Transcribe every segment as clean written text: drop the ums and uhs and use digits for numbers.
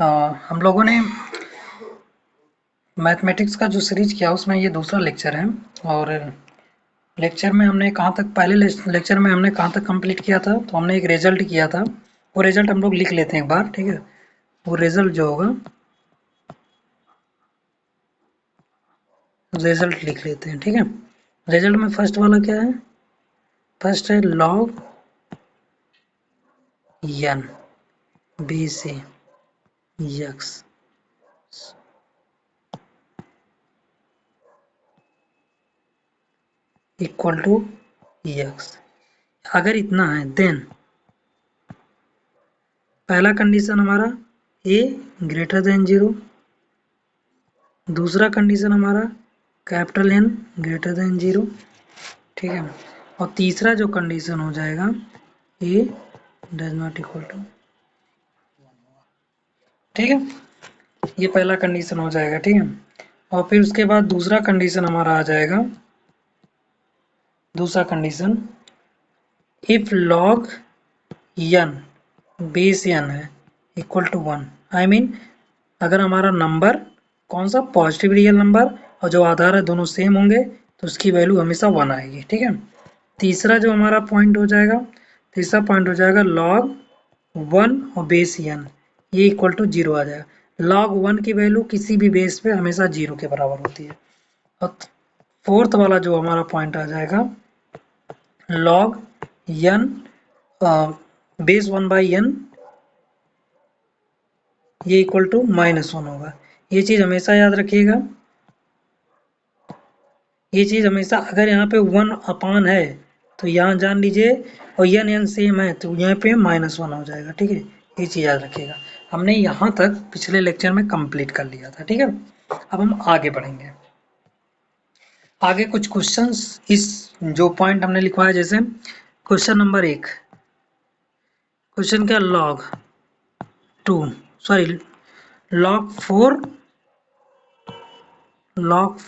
हम लोगों ने मैथमेटिक्स का जो सीरीज किया उसमें ये दूसरा लेक्चर है और लेक्चर में हमने कहाँ तक पहले लेक्चर में हमने कहाँ तक कंप्लीट किया था, तो हमने एक रिजल्ट किया था। वो रिजल्ट हम लोग लिख लेते हैं एक बार, ठीक है। वो रिजल्ट जो होगा, रिजल्ट लिख लेते हैं, ठीक है। रिजल्ट में फर्स्ट वाला क्या है? फर्स्ट है log n b से x इक्वल टू x। अगर इतना है देन पहला कंडीशन हमारा a ग्रेटर देन 0, दूसरा कंडीशन हमारा कैपिटल N ग्रेटर देन 0, ठीक है। और तीसरा जो कंडीशन हो जाएगा a does not equal to, ठीक है। ये पहला कंडीशन हो जाएगा, ठीक है। और फिर उसके बाद दूसरा कंडीशन हमारा आ जाएगा, दूसरा condition if log n base n है इक्वल टू 1, आई मीन अगर हमारा नंबर कौन सा पॉजिटिव रियल नंबर और जो आधार है दोनों सेम होंगे तो उसकी वैल्यू हमेशा 1 आएगी, ठीक है। तीसरा जो हमारा पॉइंट हो जाएगा, तीसरा पॉइंट हो जाएगा log 1 और बेस n ये इक्वल टू 0 आ जाएगा। log 1 की वैल्यू किसी भी बेस पे हमेशा 0 के बराबर होती है। और फोर्थ वाला जो हमारा पॉइंट आ जाएगा log n base 1 by n ये इक्वल टू -1 होगा। ये चीज हमेशा याद रखिएगा, ये चीज हमेशा, अगर यहाँ पे 1 अपान है तो यहाँ जान लीजिए, और n सेम है तो यहाँ पे -1 हो जाएगा, ठीक है। ये चीज याद रखिएगा। हमने यहाँ तक पिछले लेक्चर में कंप्लीट कर लिया था, ठीक है। अब हम आगे बढ़ेंगे। आगे कुछ क्वेश्चंस इस जो पॉइंट हमने लिखवाया, जैसे क्वेश्चन नंबर 1, क्वेश्चन क्या, log 2 sorry log 4 log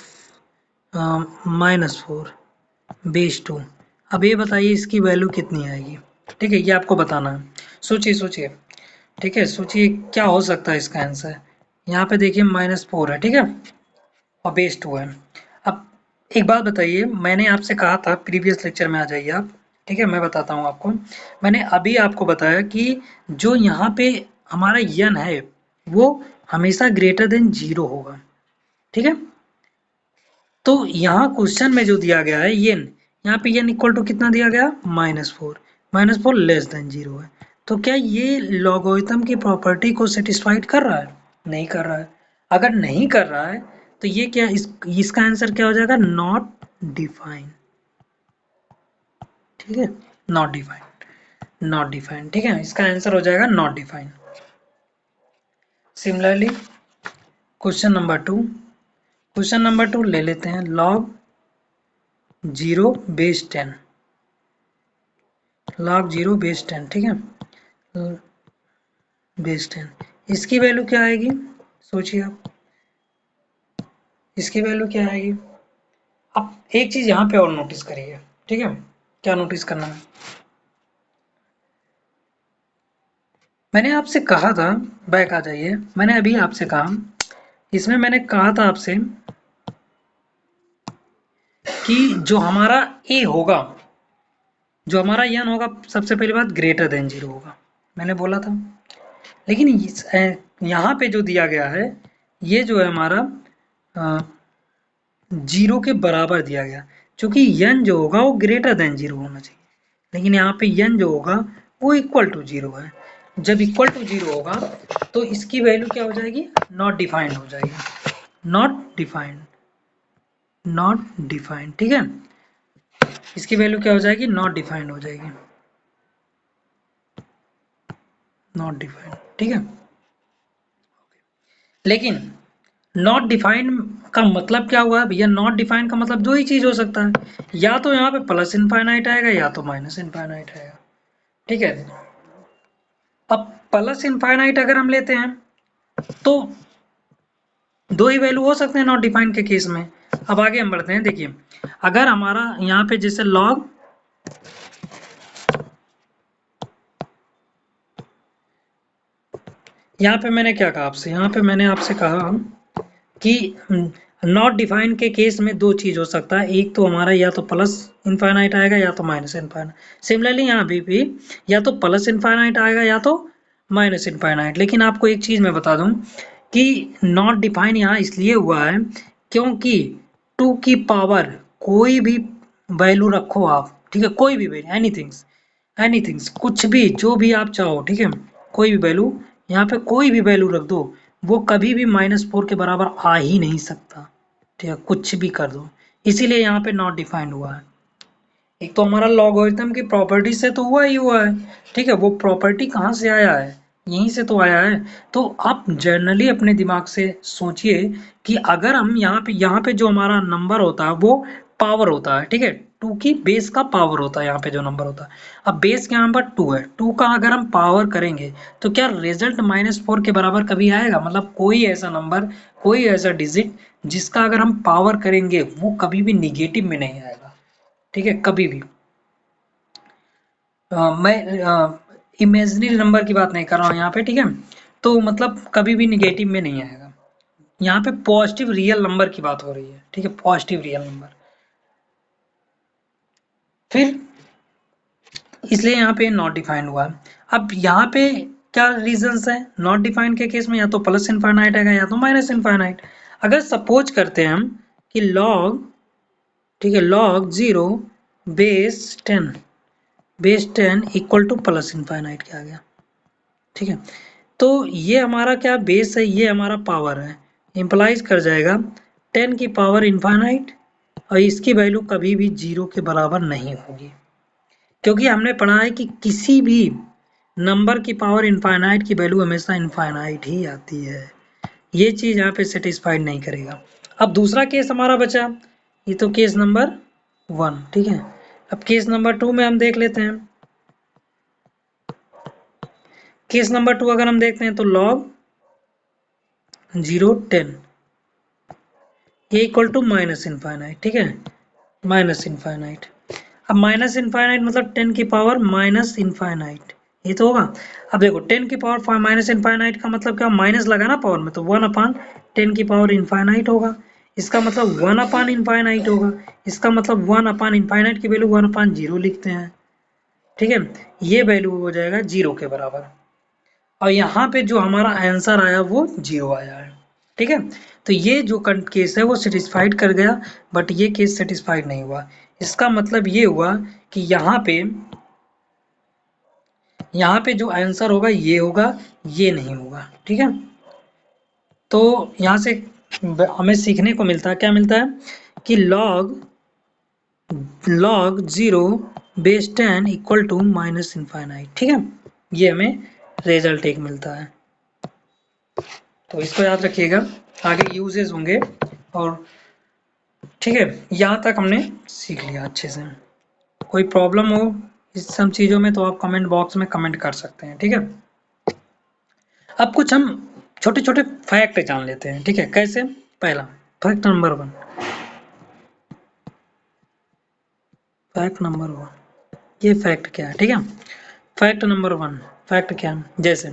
-4 base 2। अब ये बताइए इसकी वैल्यू कितनी आएगी, ठीक है। ये आपको बताना है। सोचिए सोचिए, ठीक है, सोचिए क्या हो सकता है इसका आंसर। यहाँ पे देखिए -4 है, ठीक है, और बेस 2 है। अब एक बात बताइए, मैंने आपसे कहा था प्रीवियस लेक्चर में आ जाइए आप, ठीक है, मैं बताता हूँ आपको। मैंने अभी आपको बताया कि जो यहाँ पे हमारा n है वो हमेशा ग्रेटर देन 0 होगा, ठीक है। तो यहाँ क्वेश्चन में जो दिया गया है n, यहाँ पे n इक्वल टू कितना दिया गया, -4, -4 लेस देन 0 है। तो क्या ये लॉगरिथम की प्रॉपर्टी को सेटिस्फाइड कर रहा है? नहीं कर रहा है। अगर नहीं कर रहा है तो ये क्या, इसका आंसर क्या हो जाएगा, नॉट डिफाइन, ठीक है, नॉट डिफाइन, नॉट डिफाइन, ठीक है, इसका आंसर हो जाएगा not define. Similarly question number 2, question number 2 ले लेते हैं, log 0 बेस 10, log 0 बेस 10, ठीक है, बेस 10, इसकी वैल्यू क्या आएगी, सोचिए आप, इसकी वैल्यू क्या आएगी। अब एक चीज यहाँ पे और नोटिस करिए, ठीक है, क्या नोटिस करना है, मैंने आपसे कहा था, बैक आ जाइए, मैंने अभी आपसे कहा, इसमें मैंने कहा था आपसे कि जो हमारा ए होगा, जो हमारा n होगा, सबसे पहली बात ग्रेटर देन 0 होगा, मैंने बोला था। लेकिन यहाँ पे जो दिया गया है, ये जो है हमारा 0 के बराबर दिया गया, क्योंकि n जो होगा वो ग्रेटर देन 0 होना चाहिए, लेकिन यहाँ पे n जो होगा वो इक्वल टू 0 है। जब इक्वल टू 0 होगा तो इसकी वैल्यू क्या हो जाएगी, नॉट डिफाइंड हो जाएगी, नॉट डिफाइंड, नॉट डिफाइंड, ठीक है, इसकी वैल्यू क्या हो जाएगी, नॉट डिफाइंड हो जाएगी, नॉट डिफाइंड, ठीक है। लेकिन नॉट डिफाइंड का मतलब क्या हुआ भैया, नॉट डिफाइंड का मतलब दो ही चीज हो सकता है, या तो यहाँ पे प्लस इनफाइनाइट आएगा या तो माइनस इनफाइनाइट आएगा, ठीक है। अब प्लस इनफाइनाइट अगर हम लेते हैं तो दो ही वैल्यू हो सकते हैं नॉट डिफाइंड के केस में। अब आगे हम बढ़ते हैं, देखिए अगर हमारा यहाँ पे जैसे log यहाँ पे मैंने क्या कहा आपसे, यहाँ पे मैंने आपसे कहा कि नॉट डिफाइन के केस में दो चीज हो सकता है, एक तो हमारा या तो प्लस इनफाइनाइट आएगा या तो माइनस इनफाइनाइट। सिमिलरली यहाँ भी या तो प्लस इनफाइनाइट आएगा या तो माइनस इनफाइनाइट। लेकिन आपको एक चीज मैं बता दूं कि नॉट डिफाइन यहाँ इसलिए हुआ है क्योंकि 2 की पावर कोई भी वैल्यू रखो आप, ठीक है, कोई भी वैल्यू, एनीथिंग्स कुछ भी जो भी आप चाहो, ठीक है, कोई भी वैल्यू, यहाँ पे कोई भी वैल्यू रख दो, वो कभी भी -4 के बराबर आ ही नहीं सकता, ठीक है, कुछ भी कर दो। इसीलिए यहाँ पे नॉट डिफाइंड हुआ है। एक तो हमारा लॉगरिथम की प्रॉपर्टी से तो हुआ ही हुआ है, ठीक है, वो प्रॉपर्टी कहाँ से आया है, यहीं से तो आया है। तो आप जनरली अपने दिमाग से सोचिए कि अगर हम यहाँ पे जो हमारा नंबर होता है वो पावर होता है, ठीक है, 2 की बेस का पावर होता है यहाँ पे जो नंबर होता है। अब बेस के यहाँ पर 2 है, 2 का अगर हम पावर करेंगे तो क्या रिजल्ट -4 के बराबर कभी आएगा? मतलब कोई ऐसा नंबर, कोई ऐसा डिजिट जिसका अगर हम पावर करेंगे वो कभी भी निगेटिव में नहीं आएगा, ठीक है, कभी भी। मैं इमेजिनरी नंबर की बात नहीं कर रहा हूँ यहाँ पे, ठीक है, तो मतलब कभी भी निगेटिव में नहीं आएगा। यहाँ पे पॉजिटिव रियल नंबर की बात हो रही है, ठीक है, पॉजिटिव रियल नंबर। फिर इसलिए यहाँ पे नॉट डिफाइंड हुआ है। अब यहाँ पे क्या रीजंस है नॉट डिफाइंड के केस में? या तो प्लस इनफाइनाइट आएगा या तो माइनस इनफाइनाइट। अगर सपोज करते हैं हम कि लॉग, ठीक है, log 0 base 10 equal to plus infinite क्या आ गया, ठीक है, तो ये हमारा क्या बेस है, ये हमारा पावर है, इम्प्लाइज कर जाएगा 10 की पावर इनफाइनाइट, और इसकी वैल्यू कभी भी 0 के बराबर नहीं होगी, क्योंकि हमने पढ़ा है कि किसी भी नंबर की पावर इनफाइनाइट की वैल्यू हमेशा इनफाइनाइट ही आती है। ये चीज यहाँ पे सेटिस्फाइड नहीं करेगा। अब दूसरा केस हमारा बचा, ये तो केस नंबर 1, ठीक है। अब केस नंबर 2 में हम देख लेते हैं। केस नंबर 2 अगर हम देखते हैं तो log 0 10 ये इक्वल टू माइनस इनफाइनाइट, ठीक है, माइनस इनफाइनाइट। अब माइनस इनफाइनाइट मतलब 10 की पावर माइनस इनफाइनाइट, ये तो होगा। अब देखो 10 की पावर माइनस इनफाइनाइट का मतलब क्या, माइनस लगा ना पावर में, तो 1/10 की पावर इनफाइनाइट होगा, इसका मतलब 1 इनफाइनाइट होगा, इसका मतलब 1 इनफाइनाइट की वैल्यू 1/0 लिखते हैं, ठीक है, ये वैल्यू हो जाएगा 0 के बराबर। और यहाँ पे जो हमारा आंसर आया वो 0 आया है, ठीक है। तो ये जो केस है वो सेटिस्फाइड कर गया, बट ये केस सेटिस्फाइड नहीं हुआ। इसका मतलब ये हुआ कि यहाँ पे जो आंसर होगा ये होगा, ये नहीं होगा, ठीक है। तो यहाँ से हमें सीखने को मिलता है, क्या मिलता है कि log 0 base 10 equal to minus infinite, ठीक है, ये हमें रिजल्ट एक मिलता है। तो इसको याद रखिएगा, आगे यूजेस होंगे। और ठीक है, यहाँ तक हमने सीख लिया अच्छे से। कोई प्रॉब्लम हो इस सब चीज़ों में तो आप कमेंट बॉक्स में कमेंट कर सकते हैं, ठीक है। अब कुछ हम छोटे छोटे फैक्ट जान लेते हैं, ठीक है, कैसे? पहला फैक्ट नंबर 1, ये फैक्ट क्या है, ठीक है। फैक्ट नंबर 1, फैक्ट क्या है, जैसे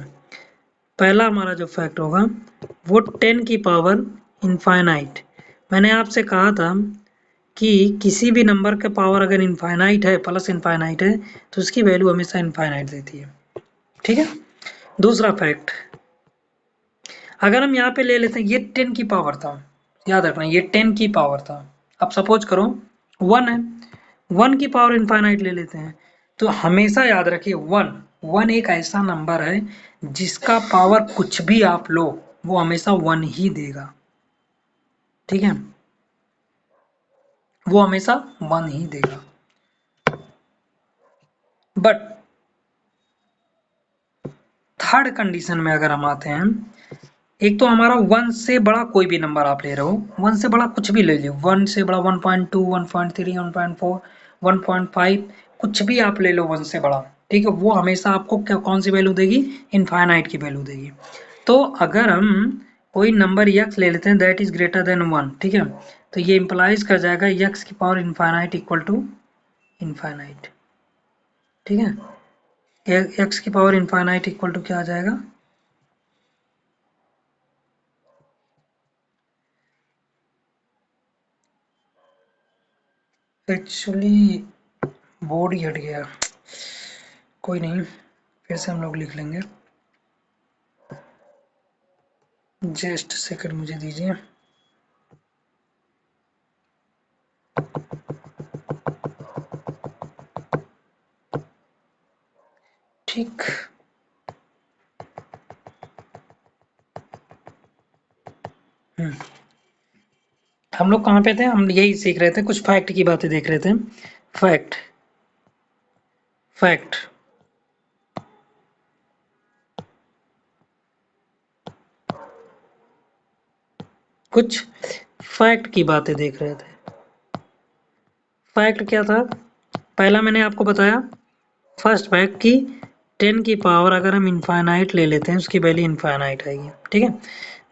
पहला हमारा जो फैक्ट होगा वो 10 की पावर इनफाइनाइट। मैंने आपसे कहा था कि किसी भी नंबर का पावर अगर इनफाइनाइट है, प्लस इनफाइनाइट है, तो उसकी वैल्यू हमेशा इनफाइनाइट देती है, ठीक है। दूसरा फैक्ट, अगर हम यहाँ पे ले लेते हैं ये 10 की पावर था, याद रखना ये 10 की पावर था। अब सपोज करो 1 है, 1 की पावर इनफाइनाइट ले लेते हैं, तो हमेशा याद रखिए 1 एक ऐसा नंबर है जिसका पावर कुछ भी आप लो वो हमेशा 1 ही देगा, ठीक है, वो हमेशा 1 ही देगा। बट थर्ड कंडीशन में अगर हम आते हैं, एक तो हमारा 1 से बड़ा कोई भी नंबर आप ले रहे हो, 1 से बड़ा कुछ भी ले लो, 1 से बड़ा 1.2 1.3 1.4 1.5 कुछ भी आप ले लो 1 से बड़ा, ठीक है, वो हमेशा आपको क्या कौन सी वैल्यू देगी, इनफाइनाइट की वैल्यू देगी। तो अगर हम कोई नंबर x ले लेते हैं दैट इज ग्रेटर देन 1, ठीक है, तो ये इंप्लाइज कर जाएगा x की power infinite equal to infinite, ठीक है, x की पावर इनफाइनाइट इक्वल टू क्या आ जाएगा, एक्चुअली बोर्ड ही हट गया, कोई नहीं, फिर से हम लोग लिख लेंगे। जस्ट सेकंड मुझे दीजिए। ठीक, हम लोग कहाँ पे थे? हम यही सीख रहे थे, कुछ फैक्ट की बातें देख रहे थे। फैक्ट, फैक्ट, कुछ फैक्ट की बातें देख रहे थे। फैक्ट क्या था? पहला मैंने आपको बताया, फर्स्ट फैक्ट कि 10 की पावर अगर हम इनफाइनाइट ले लेते हैं उसकी वैल्यू इनफाइनाइट आएगी, ठीक है।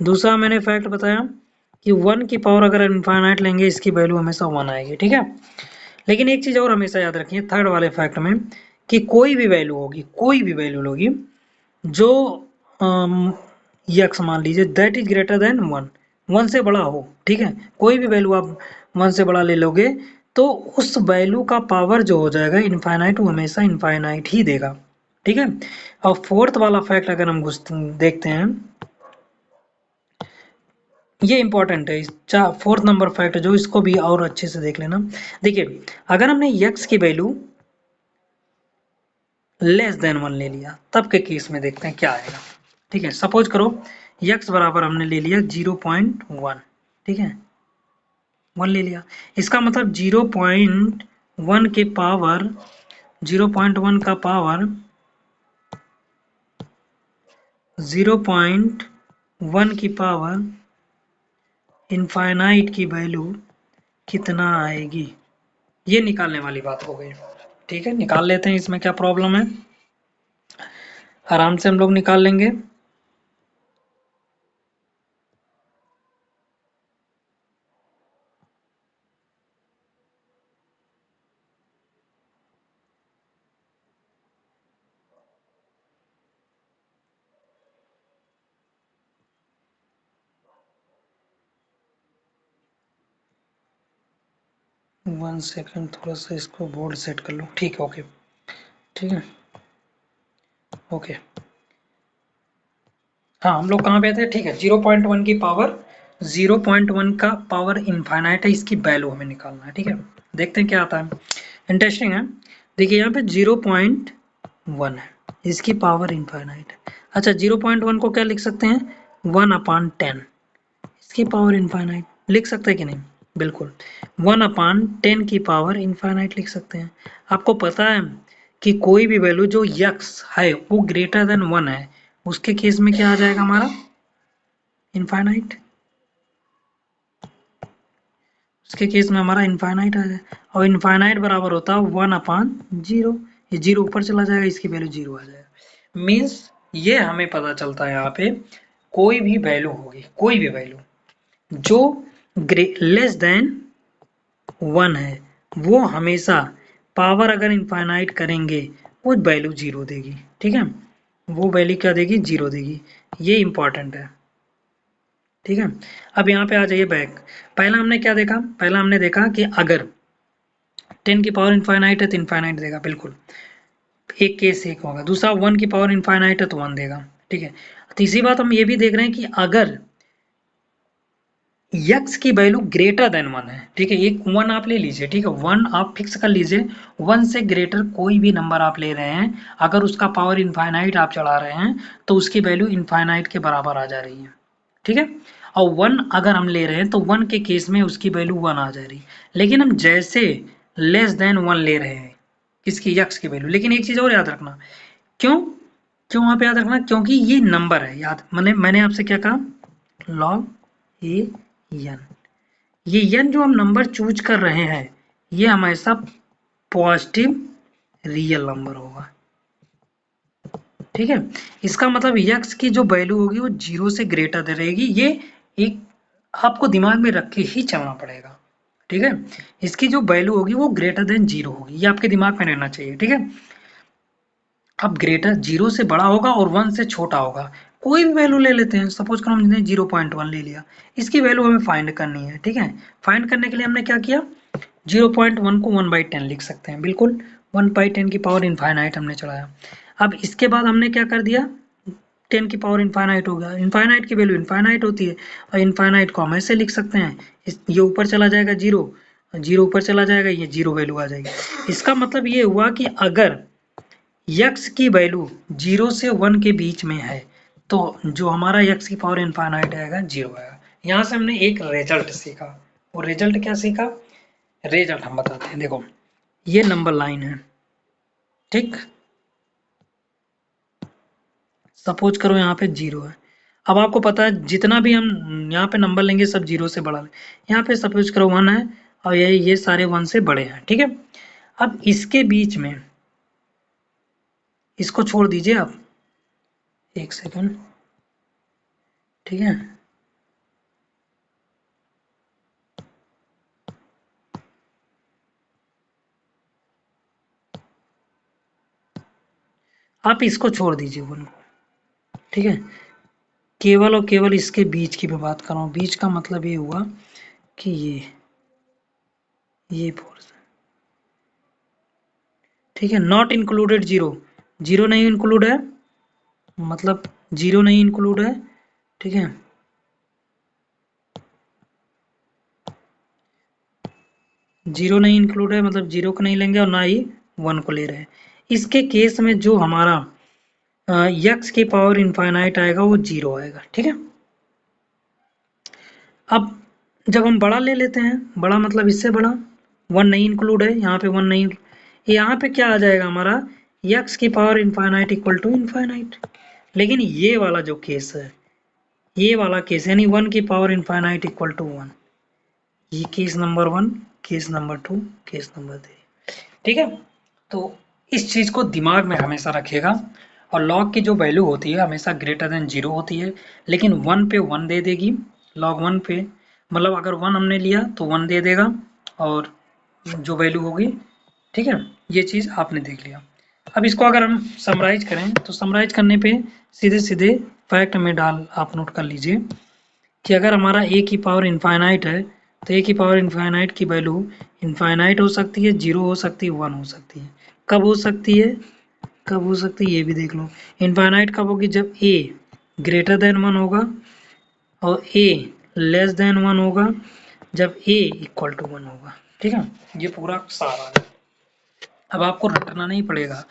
दूसरा मैंने फैक्ट बताया कि 1 की पावर अगर इनफाइनाइट लेंगे इसकी वैल्यू हमेशा 1 आएगी, ठीक है। लेकिन एक चीज़ और हमेशा याद रखिए थर्ड वाले फैक्ट में, कि कोई भी वैल्यू होगी, कोई भी वैल्यू होगी जो यक्स मान लीजिए दैट इज ग्रेटर देन 1, 1 से बड़ा हो, ठीक है। कोई भी वैल्यू आप 1 से बड़ा ले लोगे तो उस वैल्यू का पावर जो हो जाएगा इनफाइनाइट, वो हमेशा इनफाइनाइट ही देगा, ठीक है। और फोर्थ वाला फैक्ट अगर हम देखते हैं, ये इंपॉर्टेंट है, फोर्थ नंबर फैक्ट जो, इसको भी और अच्छे से देख लेना। देखिए अगर हमने यक्स की वैल्यू लेस देन 1 ले लिया तब के केस में देखते हैं क्या आएगा, ठीक है। सपोज करो यक्स बराबर हमने ले लिया 0.1, ठीक है, 1 ले लिया, इसका मतलब 0.1 के पावर 0.1 का पावर 0.1 की पावर इनफाइनाइट की वैल्यू कितना आएगी, ये निकालने वाली बात हो गई, ठीक है। निकाल लेते हैं, इसमें क्या प्रॉब्लम है, आराम से हम लोग निकाल लेंगे। 1 सेकंड, थोड़ा सा इसको बोर्ड सेट कर लो, ठीक है, ओके, ठीक है, ओके। हाँ हम लोग कहाँ पे थे, ठीक है, 0.1 की पावर 0.1 का पावर इनफाइनाइट है, इसकी वैल्यू हमें निकालना है, ठीक है। देखते हैं क्या आता है, इंटरेस्टिंग है। देखिए यहाँ पे 0.1 है, इसकी पावर इनफाइनाइट है। अच्छा 0.1 को क्या लिख सकते हैं, 1/10, इसकी पावर इनफाइनाइट लिख सकते हैं कि नहीं, बिल्कुल 1/10 की पावर इनफाइनाइट लिख सकते हैं। आपको पता है कि कोई भी वैल्यू जो यक्स है वो ग्रेटर देन 1 है, उसके केस में क्या आ जाएगा हमारा, इनफाइनाइट, उसके केस में हमारा इनफाइनाइट आ जाए, और इनफाइनाइट बराबर होता है 1/0, ये जीरो ऊपर चला जाएगा, इसकी वैल्यू 0 आ जाएगा। मीन्स ये हमें पता चलता है यहाँ पे कोई भी वैल्यू होगी, कोई भी वैल्यू जो लेस देन 1 है वो हमेशा पावर अगर इनफाइनाइट करेंगे वो वैल्यू 0 देगी, ठीक है, वो वैल्यू क्या देगी, 0 देगी, ये इंपॉर्टेंट है, ठीक है। अब यहाँ पे आ जाइए बैक, पहला हमने क्या देखा, पहला हमने देखा कि अगर 10 की पावर इनफाइनाइट है तो इनफाइनाइट देगा, बिल्कुल, एक केस एक होगा। दूसरा 1 की पावर इनफाइनाइट है तो 1 देगा, ठीक है। तीसरी बात हम ये भी देख रहे हैं कि अगर यक्स की वैल्यू ग्रेटर देन 1 है, ठीक है, एक 1 आप ले लीजिए, ठीक है, 1 आप फिक्स कर लीजिए, 1 से ग्रेटर कोई भी नंबर आप ले रहे हैं, अगर उसका पावर इनफाइनाइट आप चढ़ा रहे हैं तो उसकी वैल्यू इनफाइनाइट के बराबर आ जा रही है, ठीक है। और 1 अगर हम ले रहे हैं तो 1 के केस में उसकी वैल्यू 1 आ जा रही है। लेकिन हम जैसे लेस देन 1 ले रहे हैं किसकी, यक्स की वैल्यू, लेकिन एक चीज और याद रखना, क्यों, क्यों वहां पे याद रखना, क्योंकि ये नंबर है, याद मैंने आपसे क्या कहा, लॉग ए एन, ये एन जो हम नंबर चूज कर रहे हैं ये हमेशा पॉजिटिव रियल नंबर होगा, ठीक है। इसका मतलब यक्स की जो वैल्यू होगी वो 0 से ग्रेटर दे रहेगी, ये एक आपको दिमाग में रख के ही चलना पड़ेगा, ठीक है। इसकी जो वैल्यू होगी वो ग्रेटर देन 0 होगी, ये आपके दिमाग में रहना चाहिए, ठीक है। अब ग्रेटर 0 से बड़ा होगा और 1 से छोटा होगा, कोई भी वैल्यू ले लेते हैं, सपोज करो हमने 0.1 ले लिया, इसकी वैल्यू हमें फाइंड करनी है, ठीक है। फाइंड करने के लिए हमने क्या किया, 0.1 को 1/10 लिख सकते हैं, बिल्कुल 1/10 की पावर इनफाइनाइट हमने चढ़ाया। अब इसके बाद हमने क्या कर दिया, 10 की पावर इनफाइनाइट हो गया। इनफाइनाइट की वैल्यू इनफाइनाइट होती है और इनफाइनाइट को हम ऐसे लिख सकते हैं, ये ऊपर चला जाएगा 0, 0 ऊपर चला जाएगा, ये 0 वैल्यू आ जाएगी। इसका मतलब ये हुआ कि अगर x की वैल्यू 0 से 1 के बीच में है तो जो हमारा x की पावर इनफाइनाइट आएगा 0 आएगा। यहाँ से हमने एक रिजल्ट सीखा, और रिजल्ट क्या सीखा, रिजल्ट हम बताते हैं। देखो ये नंबर लाइन है, ठीक, सपोज करो यहाँ पे 0 है। अब आपको पता है जितना भी हम यहाँ पे नंबर लेंगे सब 0 से बड़ा, यहाँ पे सपोज करो 1 है और ये सारे 1 से बड़े हैं, ठीक है। अब इसके बीच में इसको छोड़ दीजिए आप, एक सेकंड, ठीक है। आप इसको छोड़ दीजिए 1 को, ठीक है। केवल और केवल इसके बीच की मैं बात कर रहा हूँ। बीच का मतलब ये हुआ कि ये फोर्स, ठीक है। नॉट इंक्लूडेड 0, 0 नहीं इंक्लूड है, मतलब 0 नहीं इंक्लूड है, ठीक है। 0 नहीं इंक्लूड है मतलब 0 को नहीं लेंगे और ना ही 1 को ले रहे हैं। इसके केस में जो हमारा x की पावर इनफाइनाइट आएगा वो 0 आएगा, ठीक है। अब जब हम बड़ा ले लेते हैं, बड़ा मतलब इससे बड़ा, 1 नहीं इंक्लूड है, यहाँ पे 1 नहीं, यहाँ पे क्या आ जाएगा हमारा, x की power infinite equal to infinite. लेकिन ये वाला जो केस है, ये वाला केस यानी 1 की पावर इनफाइनाइट इक्वल टू 1, ये case number 1, case number 2, case number 3, ठीक है। तो इस चीज को दिमाग में हमेशा रखिएगा। और लॉग की जो वैल्यू होती है हमेशा ग्रेटर देन 0 होती है, लेकिन 1 पे 1 दे देगी। लॉग 1 पे मतलब अगर 1 हमने लिया तो 1 दे देगा और जो वैल्यू होगी, ठीक है। ये चीज आपने देख लिया। अब इसको अगर हम समराइज करें तो समराइज करने पे सीधे सीधे फैक्ट में डाल आप नोट कर लीजिए कि अगर हमारा a की पावर इनफाइनाइट है तो a की पावर इनफाइनाइट की वैल्यू इनफाइनाइट हो सकती है, 0 हो सकती है, 1 हो सकती है। कब हो सकती है, कब हो सकती है ये भी देख लो। इनफाइनाइट कब होगी, जब a ग्रेटर देन 1 होगा और a लेस देन 1 होगा, जब a इक्वल टू 1 होगा, ठीक है। ये पूरा सारा है। अब आपको रटना नहीं पड़ेगा,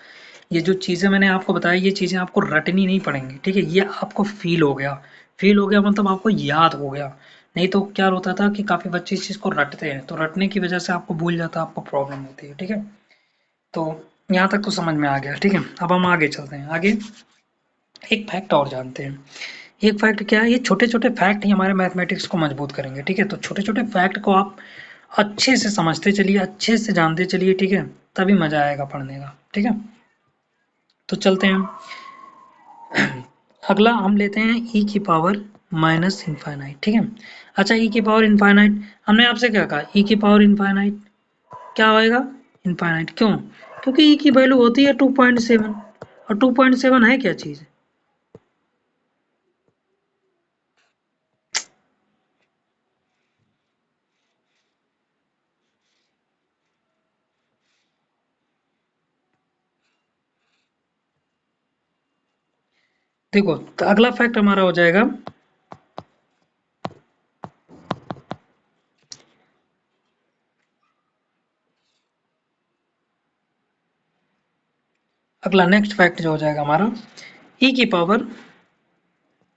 ये जो चीज़ें मैंने आपको बताई ये चीज़ें आपको रटनी नहीं पड़ेंगी, ठीक है। ये आपको फील हो गया, फील हो गया मतलब आपको याद हो गया। नहीं तो क्या होता था कि काफ़ी बच्चे इस चीज़ को रटते हैं, तो रटने की वजह से आपको भूल जाता है, आपको प्रॉब्लम होती है, ठीक है। तो यहाँ तक तो समझ में आ गया, ठीक है। अब हम आगे चलते हैं। आगे एक फैक्ट और जानते हैं। एक फैक्ट क्या है, ये छोटे छोटे फैक्ट ही हमारे मैथमेटिक्स को मजबूत करेंगे, ठीक है। तो छोटे छोटे फैक्ट को आप अच्छे से समझते चलिए, अच्छे से जानते चलिए, ठीक है, तभी मजा आएगा पढ़ने का, ठीक है। तो चलते हैं। अगला हम लेते हैं e की पावर माइनस इनफाइनाइट, ठीक है। अच्छा, e की पावर इनफाइनाइट हमने आपसे क्या कहा, e की पावर इनफाइनाइट क्या आएगा, इनफाइनाइट। क्यों, क्योंकि e की वैल्यू होती है 2.7 और 2.7 है क्या चीज, देखो। तो अगला फैक्ट हमारा हो जाएगा, अगला नेक्स्ट फैक्ट जो हो जाएगा हमारा e की पावर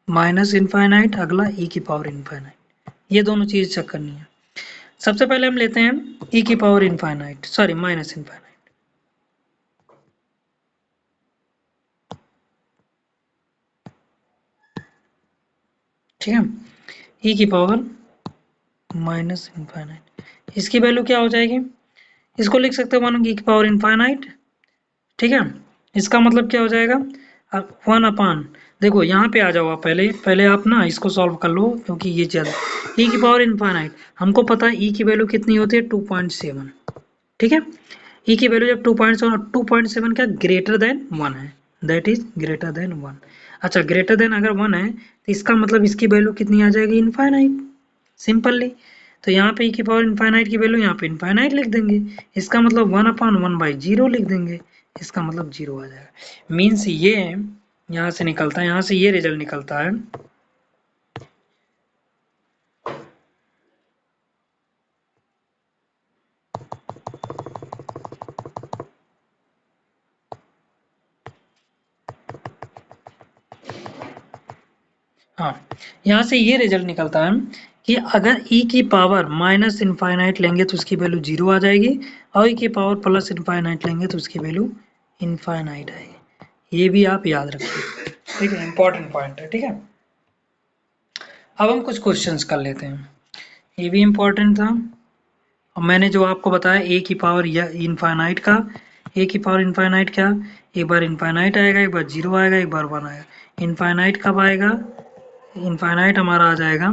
माइनस इनफाइनाइट, अगला e की पावर इनफाइनाइट, ये दोनों चीज चेक करनी है। सबसे पहले हम लेते हैं e की power infinite, sorry minus infinite, ठीक है। e की पावर माइनस इनफाइनाइट, इसकी वैल्यू क्या हो जाएगी, इसको लिख सकते हैं 1 की पावर इनफाइनाइट, ठीक है। इसका मतलब क्या हो जाएगा, अब 1 अपान, देखो यहाँ पे आ जाओ आप, पहले पहले आप ना इसको सॉल्व कर लो क्योंकि ये चल e की पावर इनफाइनाइट, हमको पता है e की वैल्यू कितनी होती है 2.7, ठीक है। e की वैल्यू जब 2.7, 2.7 क्या ग्रेटर देन 1 है, दैट इज ग्रेटर देन 1। अच्छा, ग्रेटर देन अगर 1 है तो इसका मतलब इसकी वैल्यू कितनी आ जाएगी, इनफाइनाइट, सिंपली। तो यहाँ पे e की पावर इनफाइनाइट की वैल्यू यहाँ पे इनफाइनाइट लिख देंगे, इसका मतलब 1/1/0 लिख देंगे, इसका मतलब 0 आ जाएगा। मीन्स ये यहाँ से निकलता है, यहाँ से ये रिजल्ट निकलता है हाँ, यहाँ से ये रिजल्ट निकलता है कि अगर e की पावर माइनस इनफाइनाइट लेंगे तो उसकी वैल्यू 0 आ जाएगी, और e की पावर प्लस इनफाइनाइट लेंगे तो उसकी वैल्यू इनफाइनाइट आएगी। ये भी आप याद रखिए, ठीक है, इंपॉर्टेंट पॉइंट है, ठीक है। अब हम कुछ क्वेश्चंस कर लेते हैं, ये भी इम्पोर्टेंट था। और मैंने जो आपको बताया ए की पावर या इनफाइनाइट का, ए की पावर इनफाइनाइट क्या, एक बार इनफाइनाइट आएगा, एक बार 0 आएगा, एक बार 1 आएगा। इनफाइनाइट कब आएगा, इनफाइनाइट हमारा आ जाएगा,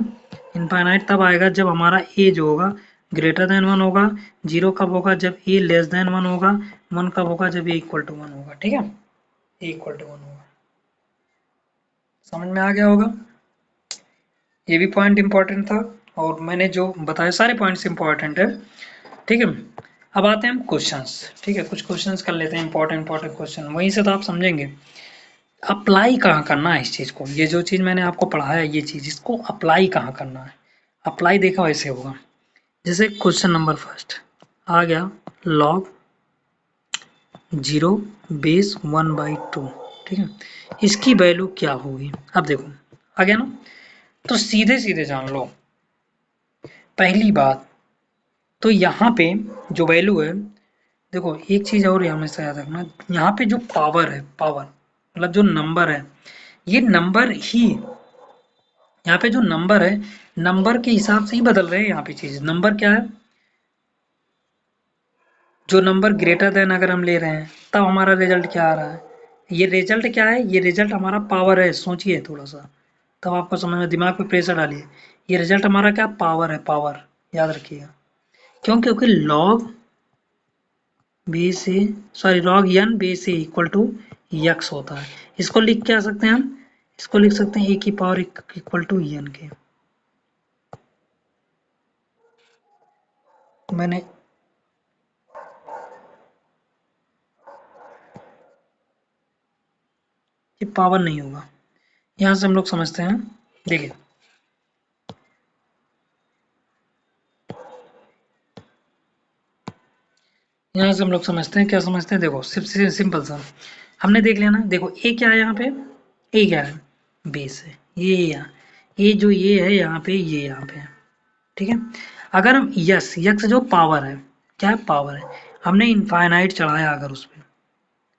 इनफाइनाइट तब आएगा जब हमारा ए जो होगा ग्रेटर देन 1 होगा, 0 कब होगा जब ए लेस देन 1 होगा, 1 कब होगा जब ए इक्वल टू 1 होगा, ठीक है, ए इक्वल टू 1 होगा। समझ में आ गया होगा, ये भी पॉइंट इंपॉर्टेंट था, और मैंने जो बताया सारे पॉइंट्स इंपॉर्टेंट है, ठीक है। अब आते हैं हम क्वेश्चंस, ठीक है, कुछ क्वेश्चंस कर लेते हैं, इंपॉर्टेंट क्वेश्चन, वहीं से तो आप समझेंगे अप्लाई कहाँ करना है इस चीज़ को। ये जो चीज़ मैंने आपको पढ़ाया ये चीज़, इसको अप्लाई कहाँ करना है। अप्लाई देखा वैसे होगा, जैसे क्वेश्चन नंबर फर्स्ट आ गया, लॉग 0 बेस 1/2, ठीक है, इसकी वैल्यू क्या होगी। अब देखो आ गया ना, तो सीधे सीधे जान लो पहली बात, तो यहाँ पे जो वैल्यू है, देखो एक चीज और हमेशा याद रखना, यहाँ पे जो पावर है, पावर मतलब जो नंबर है, ये नंबर ही, यहाँ पे जो नंबर है, नंबर के हिसाब से ही बदल रहे हैं यहाँ पे चीज। नंबर क्या है, जो नंबर ग्रेटर देन अगर हम ले रहे हैं तब हमारा रिजल्ट क्या आ रहा है, ये रिजल्ट क्या है, ये रिजल्ट हमारा पावर है। सोचिए थोड़ा सा, तब आपको समझ में, दिमाग पे प्रेशर डालिए, ये रिजल्ट हमारा क्या, पावर है, पावर, याद रखिएगा। क्यों, क्योंकि लॉग बी से, सॉरी लॉग एन बी से इक्वल टू यक्स होता है। इसको लिख क्या सकते हैं हम, इसको लिख सकते हैं ए की पावर इक्वल टू एन के। मैंने ये पावर नहीं होगा, यहाँ से हम लोग समझते हैं, देखिए यहाँ से हम लोग समझते हैं, क्या समझते हैं, देखो सिर्फ सिंपल सा हमने देख लिया ना। देखो ए क्या है यहाँ पे, ए क्या है, बेस है, ये यहाँ, ये जो ये है यहाँ पे, ये यहाँ पे है, ठीक है। अगर हम यस, यक्स जो पावर है, क्या है, पावर है, हमने इनफाइनाइट चढ़ाया अगर उस पर,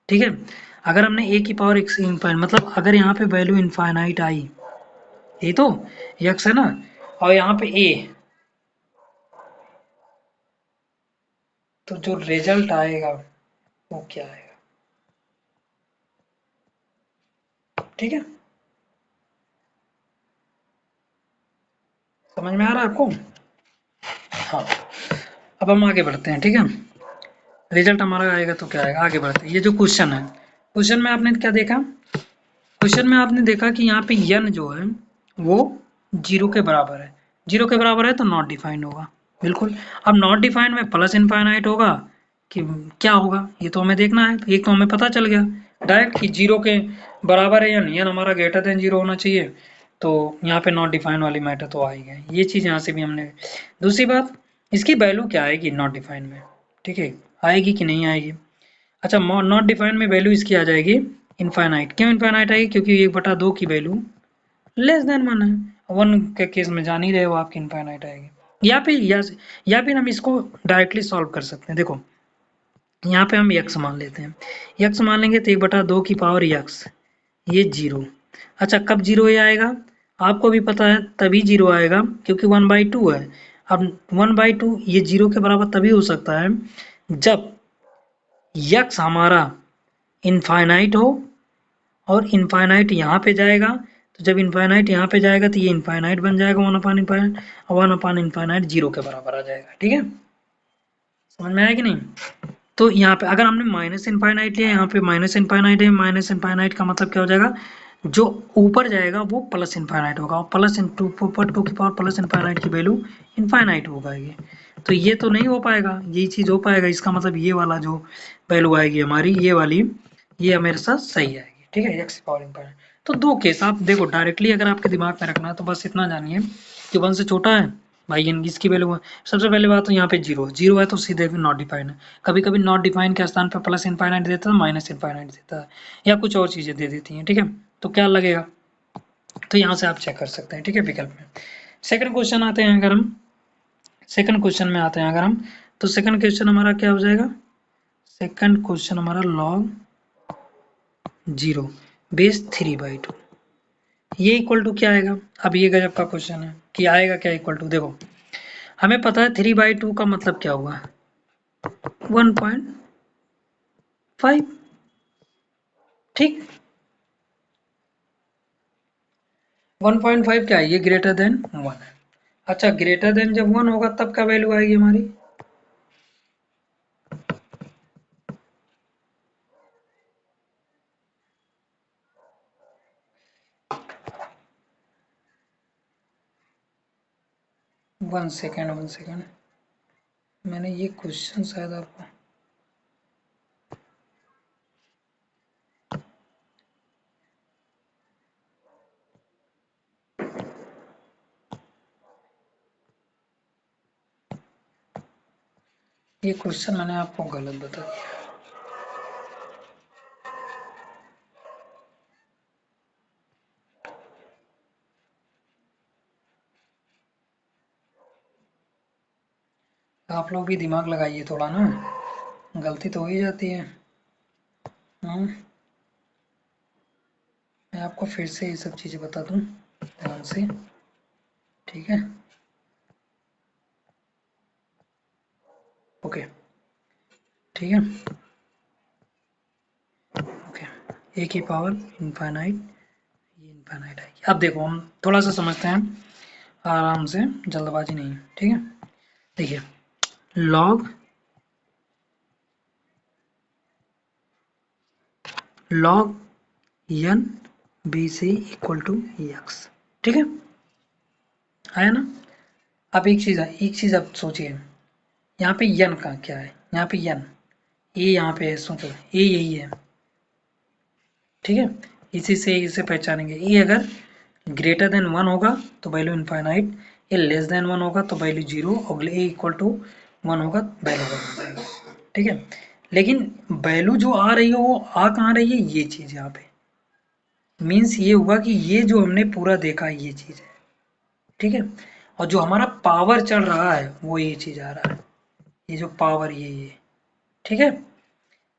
ठीक है, अगर हमने ए की पावर एक्स इनफाइनाइट, मतलब अगर यहाँ पे वैल्यू इनफाइनाइट आई, ये तो यक्स है ना, और यहाँ पे ए, तो जो रिजल्ट आएगा वो क्या आएगा, ठीक है, समझ में आ रहा है आपको। हाँ, अब हम आगे बढ़ते हैं, ठीक है, रिजल्ट हमारा आएगा तो क्या आएगा, आगे बढ़ते हैं। ये जो क्वेश्चन है, क्वेश्चन में आपने क्या देखा, क्वेश्चन में आपने देखा कि यहाँ पे n जो है वो 0 के बराबर है, 0 के बराबर है तो नॉट डिफाइंड होगा, बिल्कुल। अब नॉट डिफाइंड में प्लस इनफाइनाइट होगा कि क्या होगा, ये तो हमें देखना है। एक तो हमें पता चल गया डायरेक्ट कि 0 के बराबर है, n हमारा ग्रेटर देन 0 होना चाहिए, तो यहाँ पे नॉट डिफाइंड वाली मैटर तो आ ही गए, ये चीज़ यहाँ से भी हमने। दूसरी बात, इसकी वैल्यू क्या आएगी नॉट डिफाइंड में, ठीक है, आएगी कि नहीं आएगी। अच्छा, नॉट डिफाइंड में वैल्यू इसकी आ जाएगी इनफाइनाइट। क्यों इनफाइनाइट आएगी, क्योंकि 1/2 की वैल्यू लेस देन 1 है, 1 के केस में जान ही रहे हो आपकी इनफाइनाइट आएगी। या फिर हम इसको डायरेक्टली सॉल्व कर सकते हैं। देखो यहाँ पे हम यक्स मान लेते हैं, यक्स मान लेंगे तो 1/2 की पावर यक्स, ये 0। अच्छा, कब 0 ये आएगा, आपको भी पता है तभी 0 आएगा क्योंकि 1/2 है। अब 1/2 ये 0 के बराबर तभी हो सकता है जब यक्स हमारा इनफाइनाइट हो, और इनफाइनाइट यहाँ पे जाएगा, तो जब इनफाइनाइट यहाँ पे जाएगा तो ये इनफाइनाइट बन जाएगा 1/इनफाइनाइट, और 1/इनफाइनाइट 0 के बराबर आ जाएगा, ठीक है, समझ में आया कि नहीं। तो यहाँ पे अगर हमने माइनस इनफाइनाइट लिया, यहाँ पे माइनस इनफाइनाइट है, माइनस इनफाइनाइट का मतलब क्या हो जाएगा, जो ऊपर जाएगा वो प्लस इनफाइनाइट होगा, और प्लस टू की पावर प्लस इनफाइनाइट की वैल्यू इनफाइनाइट हो पाएगी। तो ये तो नहीं हो पाएगा, यही चीज़ हो पाएगा, इसका मतलब ये वाला जो वैल्यू आएगी हमारी, ये वाली, ये मेरे साथ सही आएगी। ठीक है, एक्स पावर इनफाइनाइट। तो दो केस आप देखो डायरेक्टली, अगर आपके दिमाग में रखना है तो बस इतना जानिए कि 1 से छोटा है भाई एन, इसकी वैल्यू है। सबसे पहले बात तो यहाँ पे जीरो है तो सीधे नॉट डिफाइन है। कभी कभी नॉट डिफाइन के स्थान पर प्लस इनफाइनाइट देता है, माइनस इनफाइनाइट देता है, या कुछ और चीज़ें दे देती हैं। ठीक है, तो क्या लगेगा, तो यहाँ से आप चेक कर सकते हैं। ठीक है, विकल्प में। सेकंड क्वेश्चन आते हैं, अगर हम सेकंड क्वेश्चन में आते हैं अगर हम, तो सेकंड क्वेश्चन हमारा क्या हो जाएगा, सेकंड क्वेश्चन हमारा log 0 बेस 3/2, ये इक्वल टू क्या आएगा। अब ये गजब का क्वेश्चन है कि आएगा क्या इक्वल टू। देखो हमें पता है 3/2 का मतलब क्या हुआ, 1.5। ठीक, 1.5 क्या है, ये ग्रेटर देन 1 है। अच्छा, ग्रेटर देन जब 1 होगा तब क्या वैल्यू आएगी हमारी, 1 सेकेंड, मैंने ये क्वेश्चन शायद आपको, ये क्वेश्चन मैंने आपको गलत बता दिया। आप लोग भी दिमाग लगाइए थोड़ा ना, गलती तो हो ही जाती है। मैं आपको फिर से ये सब चीज़ें बता दूं ध्यान से। ठीक है, ओके, ठीक है, ओके। ए की पावर इनफाइनाइट, ये इनफाइनाइट आएगी। अब देखो हम थोड़ा सा समझते हैं आराम से, जल्दबाजी नहीं। ठीक है, देखिए log n b C equal to x. ठीक है, आया ना। अब एक चीज़ आप सोचिए, यहाँ पे n का क्या है, यहाँ पे n, ये यहाँ पे है, सोचो ये यही है। ठीक है, इसी से इसे पहचानेंगे। ये अगर ग्रेटर देन 1 होगा तो वैल्यू इनफाइनाइट, ये लेस देन 1 होगा तो वैल्यू 0, और ए इक्वल टू 1 होगा वैल्यू 1 हो जाएगा। ठीक है, लेकिन वैल्यू जो आ रही है वो आ कहाँ रही है, ये चीज़ यहाँ पे मीन्स ये हुआ कि ये जो हमने पूरा देखा है ये चीज़ है। ठीक है, और जो हमारा पावर चढ़ रहा है वो ये चीज़ आ रहा है, ये जो पावर ये। ठीक है,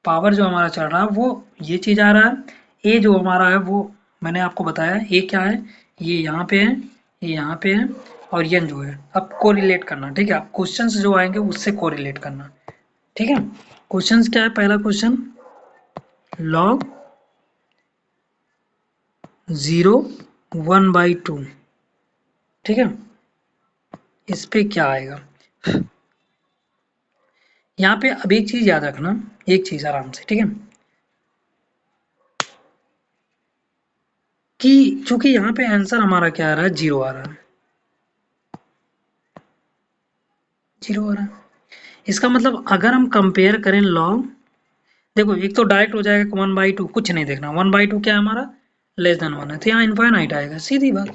पावर जो हमारा चल रहा है वो ये चीज़ आ रहा है। ए जो हमारा है वो मैंने आपको बताया, ए क्या है, ये यहाँ पे है, ये यहाँ पे है, और एन जो है, अब कोरिलेट करना। ठीक है, अब क्वेश्चंस जो आएंगे उससे कोरिलेट करना। ठीक है, क्वेश्चंस क्या है, पहला क्वेश्चन log 0 1/2। ठीक है, इस पे क्या आएगा, यहाँ पे अब एक चीज याद रखना, एक चीज आराम से। ठीक है, कि चूंकि यहाँ पे आंसर हमारा क्या आ रहा है, 0 आ रहा है, 0 आ रहा है। इसका मतलब अगर हम कंपेयर करें लॉग, देखो एक तो डायरेक्ट हो जाएगा 1/2, कुछ नहीं देखना, 1/2 क्या है हमारा, लेस देन 1 है, तो यहाँ इनफाइनाइट आएगा, सीधी बात।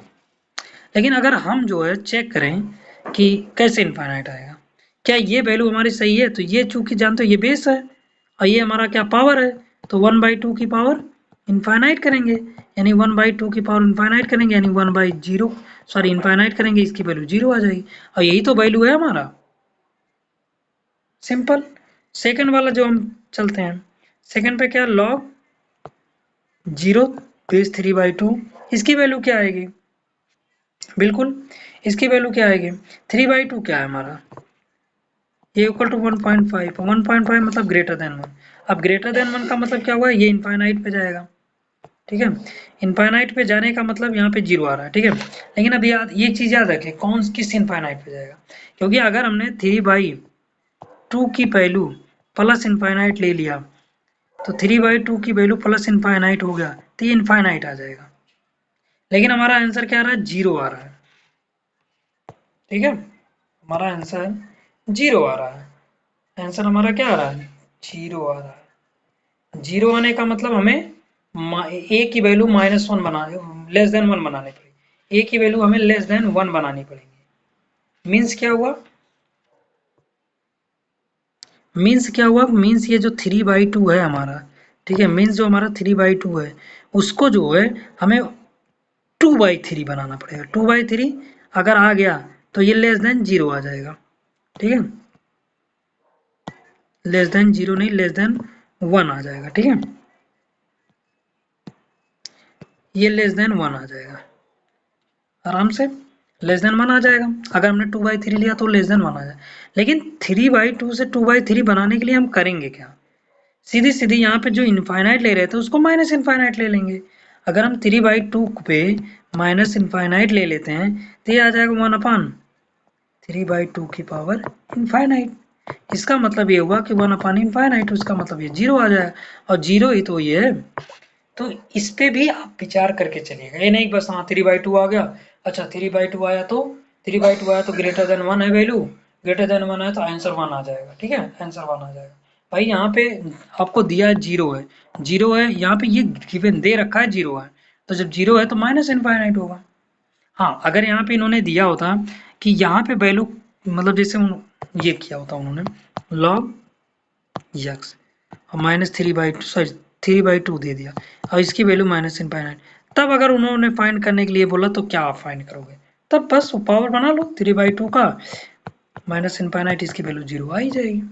लेकिन अगर हम जो है चेक करें कि कैसे इनफाइनाइट आएगा, क्या ये वैल्यू हमारी सही है, तो ये चूंकि जानते हो ये बेस है, और ये हमारा क्या पावर है, तो 1/2 की पावर इनफाइनाइट करेंगे, यानी 1/2 की पावर इनफाइनाइट करेंगे, यानी 1/0, सॉरी इनफाइनाइट करेंगे, इसकी वैल्यू 0 आ जाएगी, और यही तो वैल्यू है हमारा, सिंपल। सेकंड वाला जो हम चलते हैं, सेकंड पे क्या, log 0 बेस 3/2, इसकी वैल्यू क्या आएगी, बिल्कुल इसकी वैल्यू क्या आएगी, 3/2 क्या है हमारा, ये इक्वल टू 1.5, 1.5 मतलब ग्रेटर देन 1। अब ग्रेटर देन 1 का मतलब क्या हुआ, ये इनफाइनाइट पे जाएगा। ठीक है, इनफाइनाइट पे जाने का मतलब यहाँ पे 0 आ रहा है। ठीक है, लेकिन अब याद ये चीज़ याद रखें, कौन किस इनफाइनाइट पे जाएगा, क्योंकि अगर हमने 3/2 की वैल्यू प्लस इनफाइनाइट ले लिया, तो 3/2 की वैल्यू प्लस इनफाइनाइट हो गया तो ये इनफाइनाइट आ जाएगा। लेकिन हमारा आंसर क्या आ रहा है, 0 आ रहा है। ठीक है, हमारा आंसर 0 आ रहा है। आंसर हमारा क्या आ रहा है, 0 आ रहा है। 0 आने का मतलब हमें ए की वैल्यू -1 बनाने, लेस देन 1 बनानी पड़ेगी। ए की वैल्यू हमें लेस देन 1 बनानी पड़ेगी। मीन्स क्या हुआ, मीन्स ये जो 3/2 है हमारा, ठीक है, मीन्स जो हमारा 3/2 है उसको जो है हमें 2/3 बनाना पड़ेगा। 2/3 अगर आ गया तो ये लेस देन 0 आ जाएगा। ठीक है, लेस देन 0 नहीं, लेस देन 1 आ जाएगा। ठीक है, ये लेस देन 1 आ जाएगा आराम से, लेस देन 1 आ जाएगा। अगर हमने 2/3 लिया तो लेस देन 1 आ जाएगा। लेकिन 3/2 से 2/3 बनाने के लिए हम करेंगे क्या, सीधी सीधी यहाँ पे जो इनफाइनाइट ले रहे थे उसको माइनस इनफाइनाइट ले लेंगे। अगर हम 3/2 पे माइनस इनफाइनाइट ले लेते हैं तो ये आ जाएगा 1/3/2 की पावर इनफाइनाइट। इसका मतलब ये हुआ कि 1/इनफाइनाइट, उसका मतलब ये 0 आ जाएगा, और 0 ही तो ये है। तो इस पे भी आप विचार करके चलिएगा, ये नहीं बस हाँ 3/2 आ गया, अच्छा 3/2 आया तो 3/2 आया तो ग्रेटर देन 1 है वैल्यू, ग्रेटर देन 1 है तो आंसर 1 आ जाएगा। ठीक है, आंसर 1 आ जाएगा। भाई यहाँ पे आपको दिया है 0 है, 0 है यहाँ पे, ये गिवन दे रखा है 0 है, तो जब 0 है तो माइनस इनफाइनाइट होगा। हाँ, अगर यहाँ पे इन्होंने दिया होता कि यहाँ पे वैल्यू, मतलब जैसे ये किया होता उन्होंने log x और -3/2, सॉरी 3/2 दे दिया और इसकी वैल्यू माइनस इनफाइनाइट, तब अगर उन्होंने फाइंड करने के लिए बोला तो क्या आप फाइंड करोगे, तब बस पावर बना लो 3/2 का, माइनस इनफाइनाइट इसकी वैल्यू 0 आ ही जाएगी।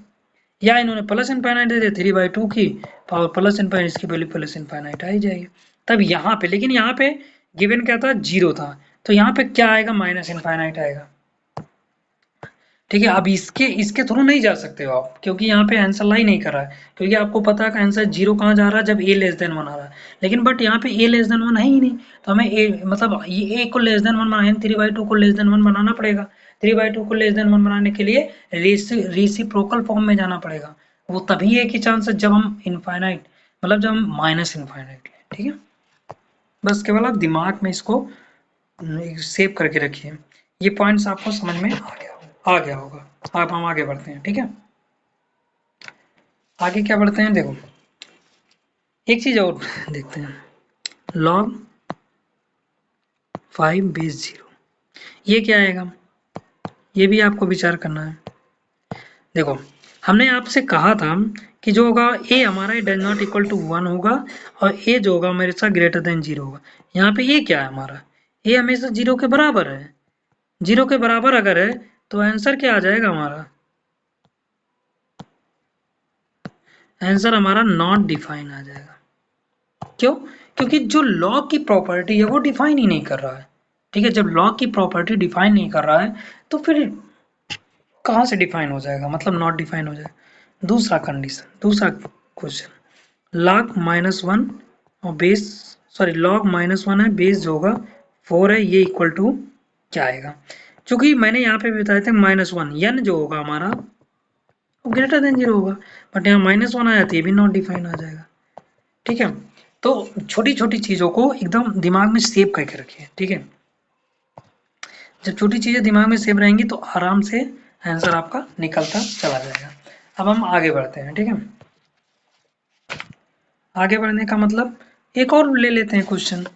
या इन्होंने प्लस इनफाइनाइट दे दिया, 3/2 की पावर प्लस इनफाइनाइट, इसकी वैल्यू प्लस इनफाइनाइट आ ही जाएगी। तब यहाँ पे, लेकिन यहाँ पे गिवन क्या था, 0 था, तो यहाँ पे क्या आएगा, माइनस इनफाइनाइट आएगा। ठीक है, अब इसके इसके थ्रू नहीं जा सकते हो आप, क्योंकि यहाँ पे आंसर लाई नहीं कर रहा है, क्योंकि आपको पता है कि आंसर 0 कहाँ जा रहा है, जब a लेस देन 1 आ रहा है। लेकिन बट यहाँ पे a लेस देन 1 है ही नहीं, तो हमें a मतलब ये a को लेस देन 1 बनाए, 3/2 को लेस देन 1 बनाना पड़ेगा। 3/2 को लेस देन 1 बनाने के लिए रेसिप्रोकल फॉर्म में जाना पड़ेगा। वो तभी है कि चांस है जब हम इनफाइनाइट, मतलब जब हम माइनस इनफाइनाइट लें। ठीक है, बस केवल आप दिमाग में इसको सेव करके रखिए, ये पॉइंट्स आपको समझ में आ गया होगा। अब हम आगे बढ़ते हैं। ठीक है, आगे क्या बढ़ते हैं, देखो एक चीज और देखते हैं, log 5/0 ये क्या आएगा, ये भी आपको विचार करना है। देखो, हमने आपसे कहा था कि जो होगा a हमारा डज नॉट इक्वल टू 1 होगा, और a जो होगा मेरे साथ ग्रेटर देन 0 होगा। यहाँ पे a क्या है हमारा, a हमेशा 0 के बराबर है। 0 के बराबर अगर है तो आंसर क्या आ जाएगा हमारा, आंसर हमारा नॉट डिफाइन आ जाएगा। क्यों, क्योंकि जो लॉग की प्रॉपर्टी है वो डिफाइन ही नहीं कर रहा है। ठीक है, जब लॉग की प्रॉपर्टी डिफाइन नहीं कर रहा है तो फिर कहाँ से डिफाइन हो जाएगा, मतलब नॉट डिफाइन हो जाएगा। दूसरा कंडीशन, दूसरा क्वेश्चन, log -1 और बेस, सॉरी log -1 है, बेस जो होगा 4 है, ये इक्वल टू क्या आएगा, क्योंकि मैंने यहाँ पे बताया था -1 n जो होगा हमारा वो ग्रेटर देन 0 होगा, बट यहाँ -1 आया तो ये भी नॉट डिफाइन आ जाएगा। ठीक है, तो छोटी छोटी चीजों को एकदम दिमाग में सेव करके रखिए। ठीक है, जब छोटी चीजें दिमाग में सेव रहेंगी तो आराम से आंसर आपका निकलता चला जाएगा। अब हम आगे बढ़ते हैं। ठीक है, आगे बढ़ने का मतलब एक और ले लेते हैं क्वेश्चन,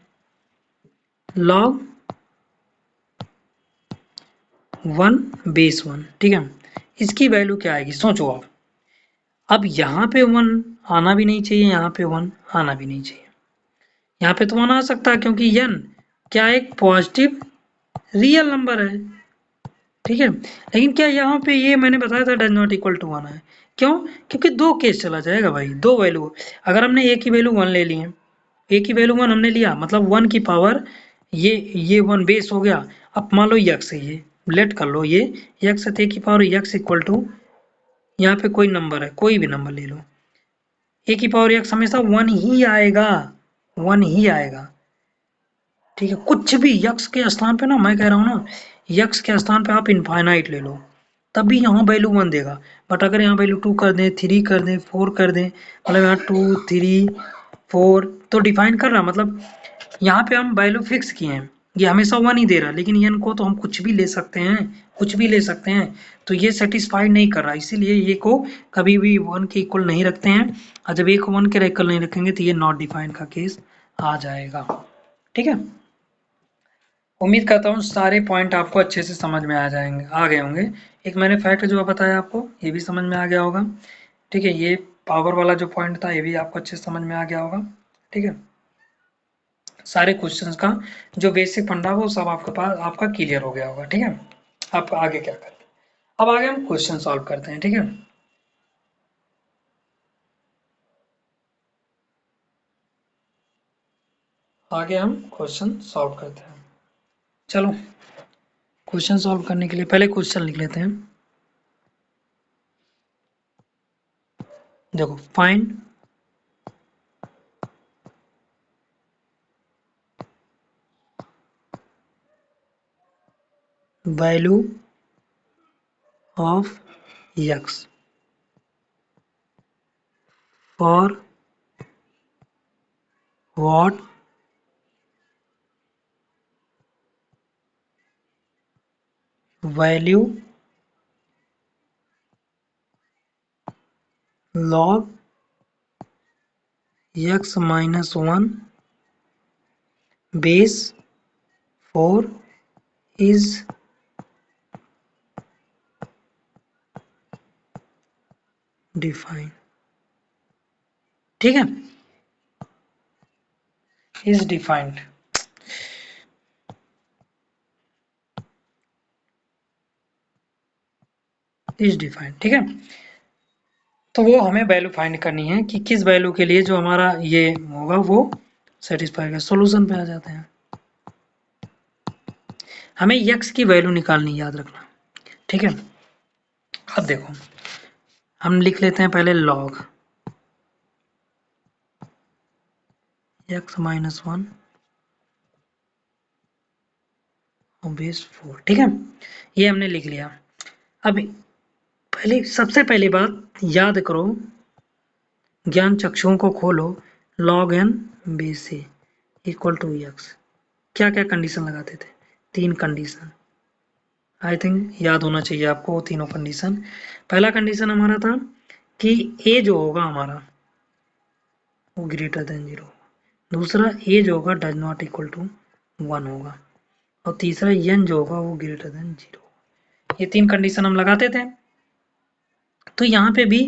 log 1/1। ठीक है, इसकी वैल्यू क्या आएगी, सोचो आप। अब यहाँ पे 1 आना भी नहीं चाहिए, यहाँ पे 1 आना भी नहीं चाहिए। यहाँ पे तो 1 आ सकता है क्योंकि n क्या एक पॉजिटिव रियल नंबर है। ठीक है, लेकिन क्या यहाँ पे ये मैंने बताया था डज नॉट इक्वल टू 1 है, क्यों, क्योंकि दो केस चला जाएगा भाई, दो वैल्यू। अगर हमने a की वैल्यू 1 ले ली है, a की वैल्यू 1 हमने लिया, मतलब 1 की पावर ये 1 बेस हो गया। अब मान लो x है, ये लेट कर लो, ये x है तो a की पावर x इक्वल टू, यहाँ पे कोई नंबर है, कोई भी नंबर ले लो, a की पावर x हमेशा 1 ही आएगा, 1 ही आएगा। ठीक है, कुछ भी यक्स के स्थान पे ना, मैं कह रहा हूँ ना, यक्स के स्थान पे आप इनफाइनाइट ले लो, तब भी यहाँ वैल्यू 1 देगा। बट अगर यहाँ वैल्यू 2 कर दें, 3 कर दें, 4 कर दें, मतलब यहाँ 2 3 4 तो डिफाइन कर रहा, मतलब यहाँ पे हम वैल्यू फिक्स किए हैं, ये हमेशा 1 ही दे रहा है, लेकिन n को तो हम कुछ भी ले सकते हैं, कुछ भी ले सकते हैं, तो ये सेटिस्फाइड नहीं कर रहा, इसीलिए ये को कभी भी 1 के इक्वल नहीं रखते हैं, और जब ये को 1 के इक्वल नहीं रखेंगे तो ये नॉट डिफाइंड का केस आ जाएगा। ठीक है, उम्मीद करता हूँ सारे पॉइंट आपको अच्छे से समझ में आ गए होंगे। एक मैंने फैक्ट जो बताया आपको ये भी समझ में आ गया होगा। ठीक है, ये पावर वाला जो पॉइंट था ये भी आपको अच्छे से समझ में आ गया होगा। ठीक है, सारे क्वेश्चंस का जो बेसिक फंडा वो सब आपके पास आपका क्लियर हो गया होगा। ठीक है, आप आगे क्या करते हैं, अब आगे हम क्वेश्चन सॉल्व करते हैं। ठीक है, आगे हम क्वेश्चन सॉल्व करते हैं। चलो, क्वेश्चन सॉल्व करने के लिए पहले क्वेश्चन लिख लेते हैं। देखो, find value of x for what value log x minus 1 base 4 is defined। ठीक है, is defined, is defined। ठीक है, तो वो हमें वैल्यू फाइंड करनी है कि किस वैल्यू के लिए जो हमारा ये होगा वो सेटिस्फाई का सॉल्यूशन पे आ जाते हैं। हमें x की वैल्यू निकालनी, याद रखना। ठीक है, अब देखो हम लिख लेते हैं पहले log x minus 1 और बेस 4। ठीक है, ये हमने लिख लिया। अब पहले सबसे पहली बात याद करो, ज्ञान चक्षुओं को खोलो, log n base a equal to x, क्या क्या कंडीशन लगाते थे, 3 कंडीशन। आई थिंक याद होना चाहिए आपको वो तीनों कंडीशन। पहला कंडीशन हमारा था कि a जो होगा हमारा वो ग्रेटर देन 0, दूसरा a जो होगा डज नॉट इक्वल टू 1 होगा, और तीसरा n जो होगा वो ग्रेटर देन 0 होगा। ये 3 कंडीशन हम लगाते थे, तो यहाँ पे भी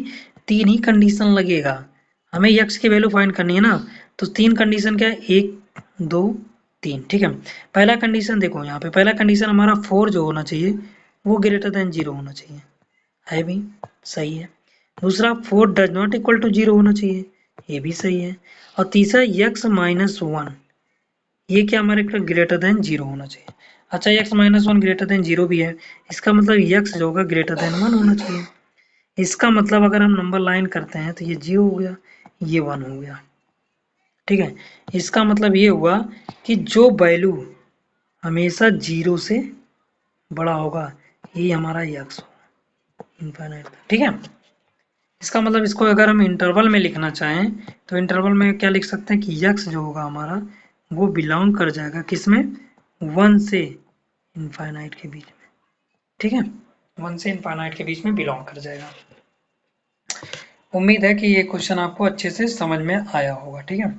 3 ही कंडीशन लगेगा। हमें x की वैल्यू फाइंड करनी है ना, तो 3 कंडीशन क्या है, 1 2 3। ठीक है, पहला कंडीशन देखो, यहाँ पे पहला कंडीशन हमारा 4 जो होना चाहिए वो ग्रेटर देन 0 होना चाहिए, है भी सही है। दूसरा 4 डज नॉट इक्वल टू 0 होना चाहिए, ये भी सही है। और तीसरा x माइनस 1, ये क्या हमारे ग्रेटर देन 0 होना चाहिए। अच्छा, x माइनस 1 ग्रेटर देन 0 भी है, इसका मतलब x जो होगा ग्रेटर देन 1 होना चाहिए। इसका मतलब अगर हम नंबर लाइन करते हैं तो ये 0 हो गया, ये 1 हो गया। ठीक है, इसका मतलब ये हुआ कि जो वैल्यू हमेशा 0 से बड़ा होगा ये हमारा x होगा, इनफाइनाइट। ठीक है, इसका मतलब इसको अगर हम इंटरवल में लिखना चाहें तो इंटरवल में क्या लिख सकते हैं कि x जो होगा हमारा वो बिलोंग कर जाएगा किसमें, 1 से इनफाइनाइट के बीच में। ठीक है, 1 से इनफाइनाइट के बीच में बिलोंग कर जाएगा। उम्मीद है कि ये क्वेश्चन आपको अच्छे से समझ में आया होगा। ठीक है,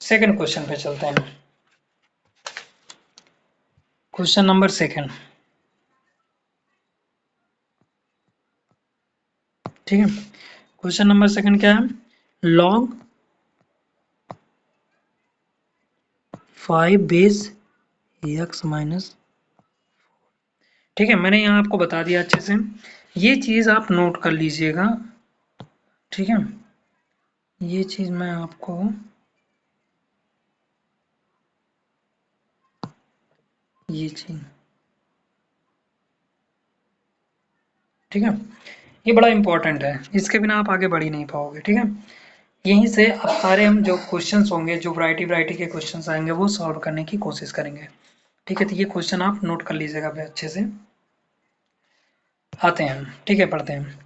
सेकंड क्वेश्चन पे चलते हैं। Question number second. ठीक है, क्वेश्चन नंबर सेकंड क्या है, लॉग 5 बेस x माइनस। ठीक है, मैंने यहाँ आपको बता दिया अच्छे से, ये चीज आप नोट कर लीजिएगा। ठीक है, ये चीज मैं आपको ये चीज, ठीक है, ये बड़ा इंपॉर्टेंट है, इसके बिना आप आगे बढ़ ही नहीं पाओगे। ठीक है, यहीं से अब सारे हम जो क्वेश्चंस होंगे, जो वैरायटी के क्वेश्चंस आएंगे वो सॉल्व करने की कोशिश करेंगे। ठीक है, तो ये क्वेश्चन आप नोट कर लीजिएगा अच्छे से। आते हैं, ठीक है, पढ़ते हैं।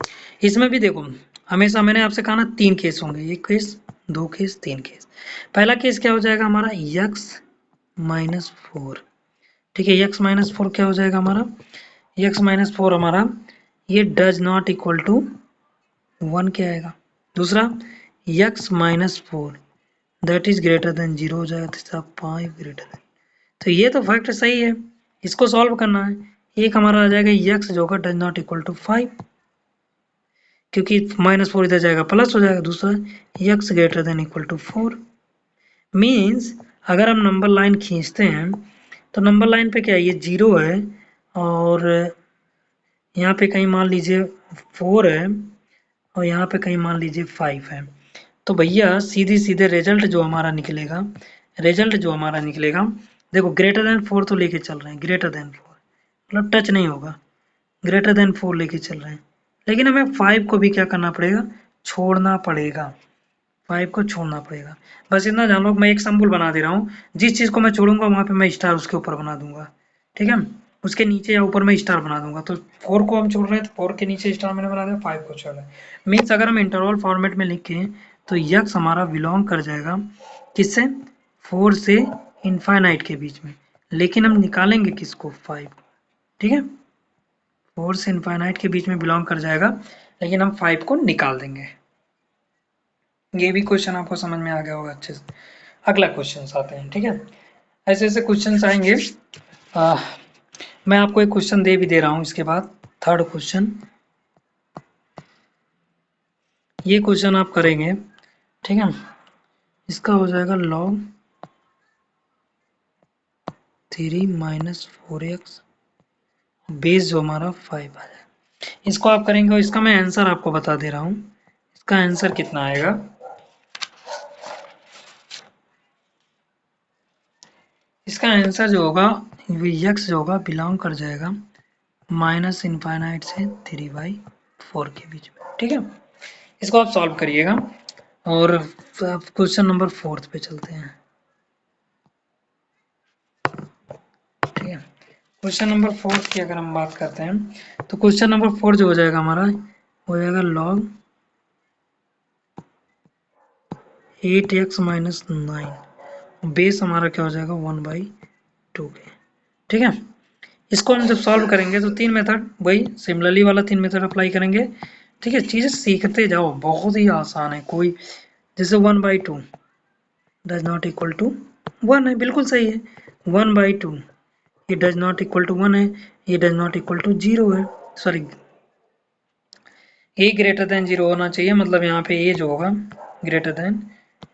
इसमें भी देखो, हमेशा मैंने आपसे कहा ना 3 केस होंगे, एक केस 2 केस 3 केस। पहला केस क्या हो जाएगा हमारा x माइनस 4, ठीक है। x माइनस 4 क्या हो जाएगा हमारा, x माइनस 4 हमारा ये डज नॉट इक्वल टू 1 क्या आएगा। दूसरा x minus 4 that is greater than 0 हो जाएगा। तीसरा 5 ग्रेटर देन, तो ये तो फैक्ट सही है, इसको सॉल्व करना है। एक हमारा आ जाएगा x जो होगा डज नॉट इक्वल टू 5, क्योंकि माइनस 4 इधर जाएगा प्लस हो जाएगा। दूसरा x greater than equal to 4, means अगर हम नंबर लाइन खींचते हैं तो नंबर लाइन पे क्या है, ये 0 है और यहाँ पे कहीं मान लीजिए 4 है और यहाँ पे कहीं मान लीजिए 5 है। तो भैया सीधी सीधे रिजल्ट जो हमारा निकलेगा, रिजल्ट जो हमारा निकलेगा, देखो ग्रेटर देन 4 तो लेके चल रहे हैं, ग्रेटर देन 4 मतलब टच नहीं होगा, ग्रेटर देन 4 लेके चल रहे हैं। लेकिन हमें 5 को भी क्या करना पड़ेगा, छोड़ना पड़ेगा, 5 को छोड़ना पड़ेगा। बस इतना जान लो, मैं एक सिंबल बना दे रहा हूँ, जिस चीज़ को मैं छोड़ूंगा वहाँ पे मैं स्टार उसके ऊपर बना दूंगा, ठीक है। उसके नीचे या ऊपर मैं स्टार बना दूंगा। तो 4 को हम छोड़ रहे हैं तो 4 के नीचे स्टार मैंने बना दिया, 5 को छोड़ रहे हैं। मीन्स अगर हम इंटरवल फॉर्मेट में लिखें तो यक्स हमारा बिलोंग कर जाएगा किससे, 4 से इनफाइनाइट के बीच में, लेकिन हम निकालेंगे किसको, 5, ठीक है। 4 से इनफाइनाइट के बीच में बिलोंग कर जाएगा, लेकिन हम 5 को निकाल देंगे। ये भी क्वेश्चन आपको समझ में आ गया होगा अच्छे से। अगला क्वेश्चन आते हैं, ठीक है। ऐसे ऐसे क्वेश्चन आएंगे। मैं आपको एक क्वेश्चन दे भी दे रहा हूँ इसके बाद, थर्ड क्वेश्चन। ये क्वेश्चन आप करेंगे, ठीक है। इसका हो जाएगा log 3 माइनस 4x बेस जो हमारा 5 आ जाए। इसको आप करेंगे और इसका मैं आंसर आपको बता दे रहा हूँ। इसका आंसर कितना आएगा, इसका आंसर जो होगा x जो होगा बिलोंग कर जाएगा माइनस इनफाइनाइट से 3/4 के बीच में, ठीक है। इसको आप सॉल्व करिएगा और क्वेश्चन नंबर 4 पे चलते हैं, ठीक है। क्वेश्चन नंबर 4 की अगर हम बात करते हैं तो क्वेश्चन नंबर 4 जो हो जाएगा हमारा, हो जाएगा log 8x माइनस 9, बेस हमारा क्या हो जाएगा 1/2 के, ठीक है। इसको हम जब सॉल्व करेंगे तो 3 मेथड, वही सिमिलरली वाला 3 मेथड अप्लाई करेंगे, ठीक है। चीज़ें सीखते जाओ, बहुत ही आसान है। कोई जैसे 1/2 डज नॉट इक्वल टू 1 है, बिल्कुल सही है। 1/2 ये डज नॉट इक्वल टू 1 है, ये डज नॉट इक्वल टू 0 है, सॉरी ए ग्रेटर देन 0 होना चाहिए, मतलब यहाँ पे ए जो होगा ग्रेटर देन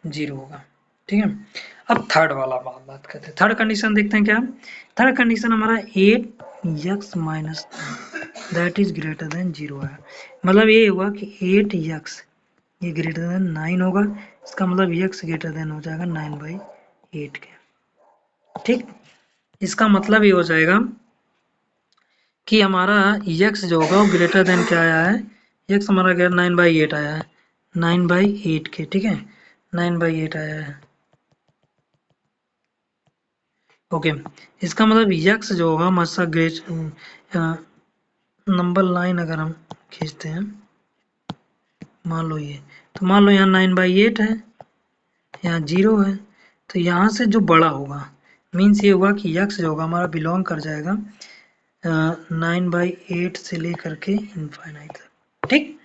0 होगा, ठीक है। अब थर्ड वाला बात करते हैं। थर्ड कंडीशन देखते हैं क्या। थर्ड कंडीशन हमारा 8x minus that is greater than 0 है। मतलब ये हुआ कि 8x ये ग्रेटर देन 9 होगा, इसका मतलब x ग्रेटर देन हो जाएगा 9/8 के, ठीक। इसका मतलब ये हो जाएगा कि हमारा x जो होगा वो ग्रेटर देन क्या आया है, x हमारा गया 9/8 आया है, 9/8 के, ठीक है। 9/8 आया है, ओके। इसका मतलब x जो होगा हमारा ग्रेट नंबर लाइन अगर हम खींचते हैं, मान लो ये, तो मान लो यहाँ 9/8 है, यहाँ 0 है, तो यहाँ से जो बड़ा होगा, मीन्स ये हुआ कि x जो होगा हमारा बिलोंग कर जाएगा 9/8 से लेकर के इनफाइनाइट तक, ठीक।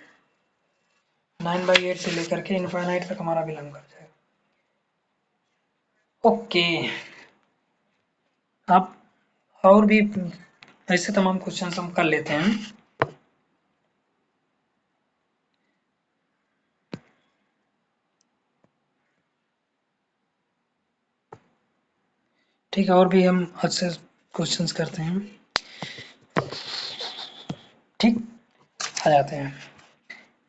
9/8 से लेकर के इनफाइनाइट तक हमारा बिलोंग कर जाएगा, ओके। आप और भी ऐसे तमाम क्वेश्चन हम कर लेते हैं, ठीक है। और भी हम अच्छे क्वेश्चंस करते हैं, ठीक। आ जाते हैं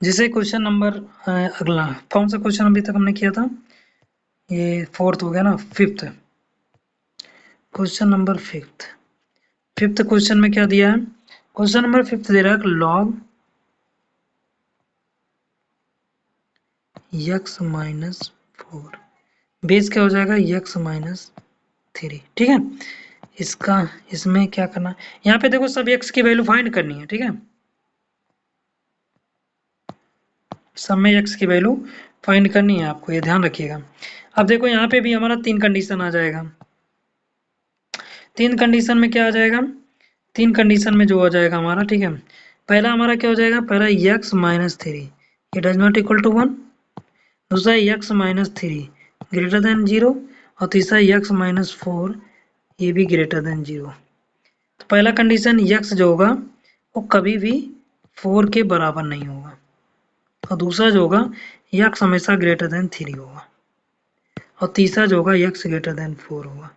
जैसे क्वेश्चन नंबर अगला कौन सा क्वेश्चन अभी तक हमने किया था, ये फोर्थ हो गया ना, fifth. Question number fifth, fifth question में क्या दिया है, क्वेश्चन नंबर फिफ्थ दे रहा है log x माइनस 4 बेस क्या हो जाएगा x माइनस 3, ठीक है। इसका इसमें क्या करना, यहाँ पे देखो सब x की वैल्यू फाइंड करनी है, ठीक है। सब में x की वैल्यू फाइंड करनी है आपको, ये ध्यान रखिएगा। अब देखो यहाँ पे भी हमारा 3 कंडीशन आ जाएगा। 3 कंडीशन में क्या आ जाएगा, 3 कंडीशन में जो हो जाएगा हमारा, ठीक है। पहला हमारा क्या हो जाएगा, पहला x minus three it does not equal to 1, दूसरा x minus three greater than 0, और तीसरा x माइनस फोर ये भी ग्रेटर देन 0। तो पहला कंडीशन x जो होगा वो कभी भी 4 के बराबर नहीं होगा, और दूसरा जो होगा x हमेशा ग्रेटर देन 3 होगा, और तीसरा जो होगा x ग्रेटर देन 4 होगा।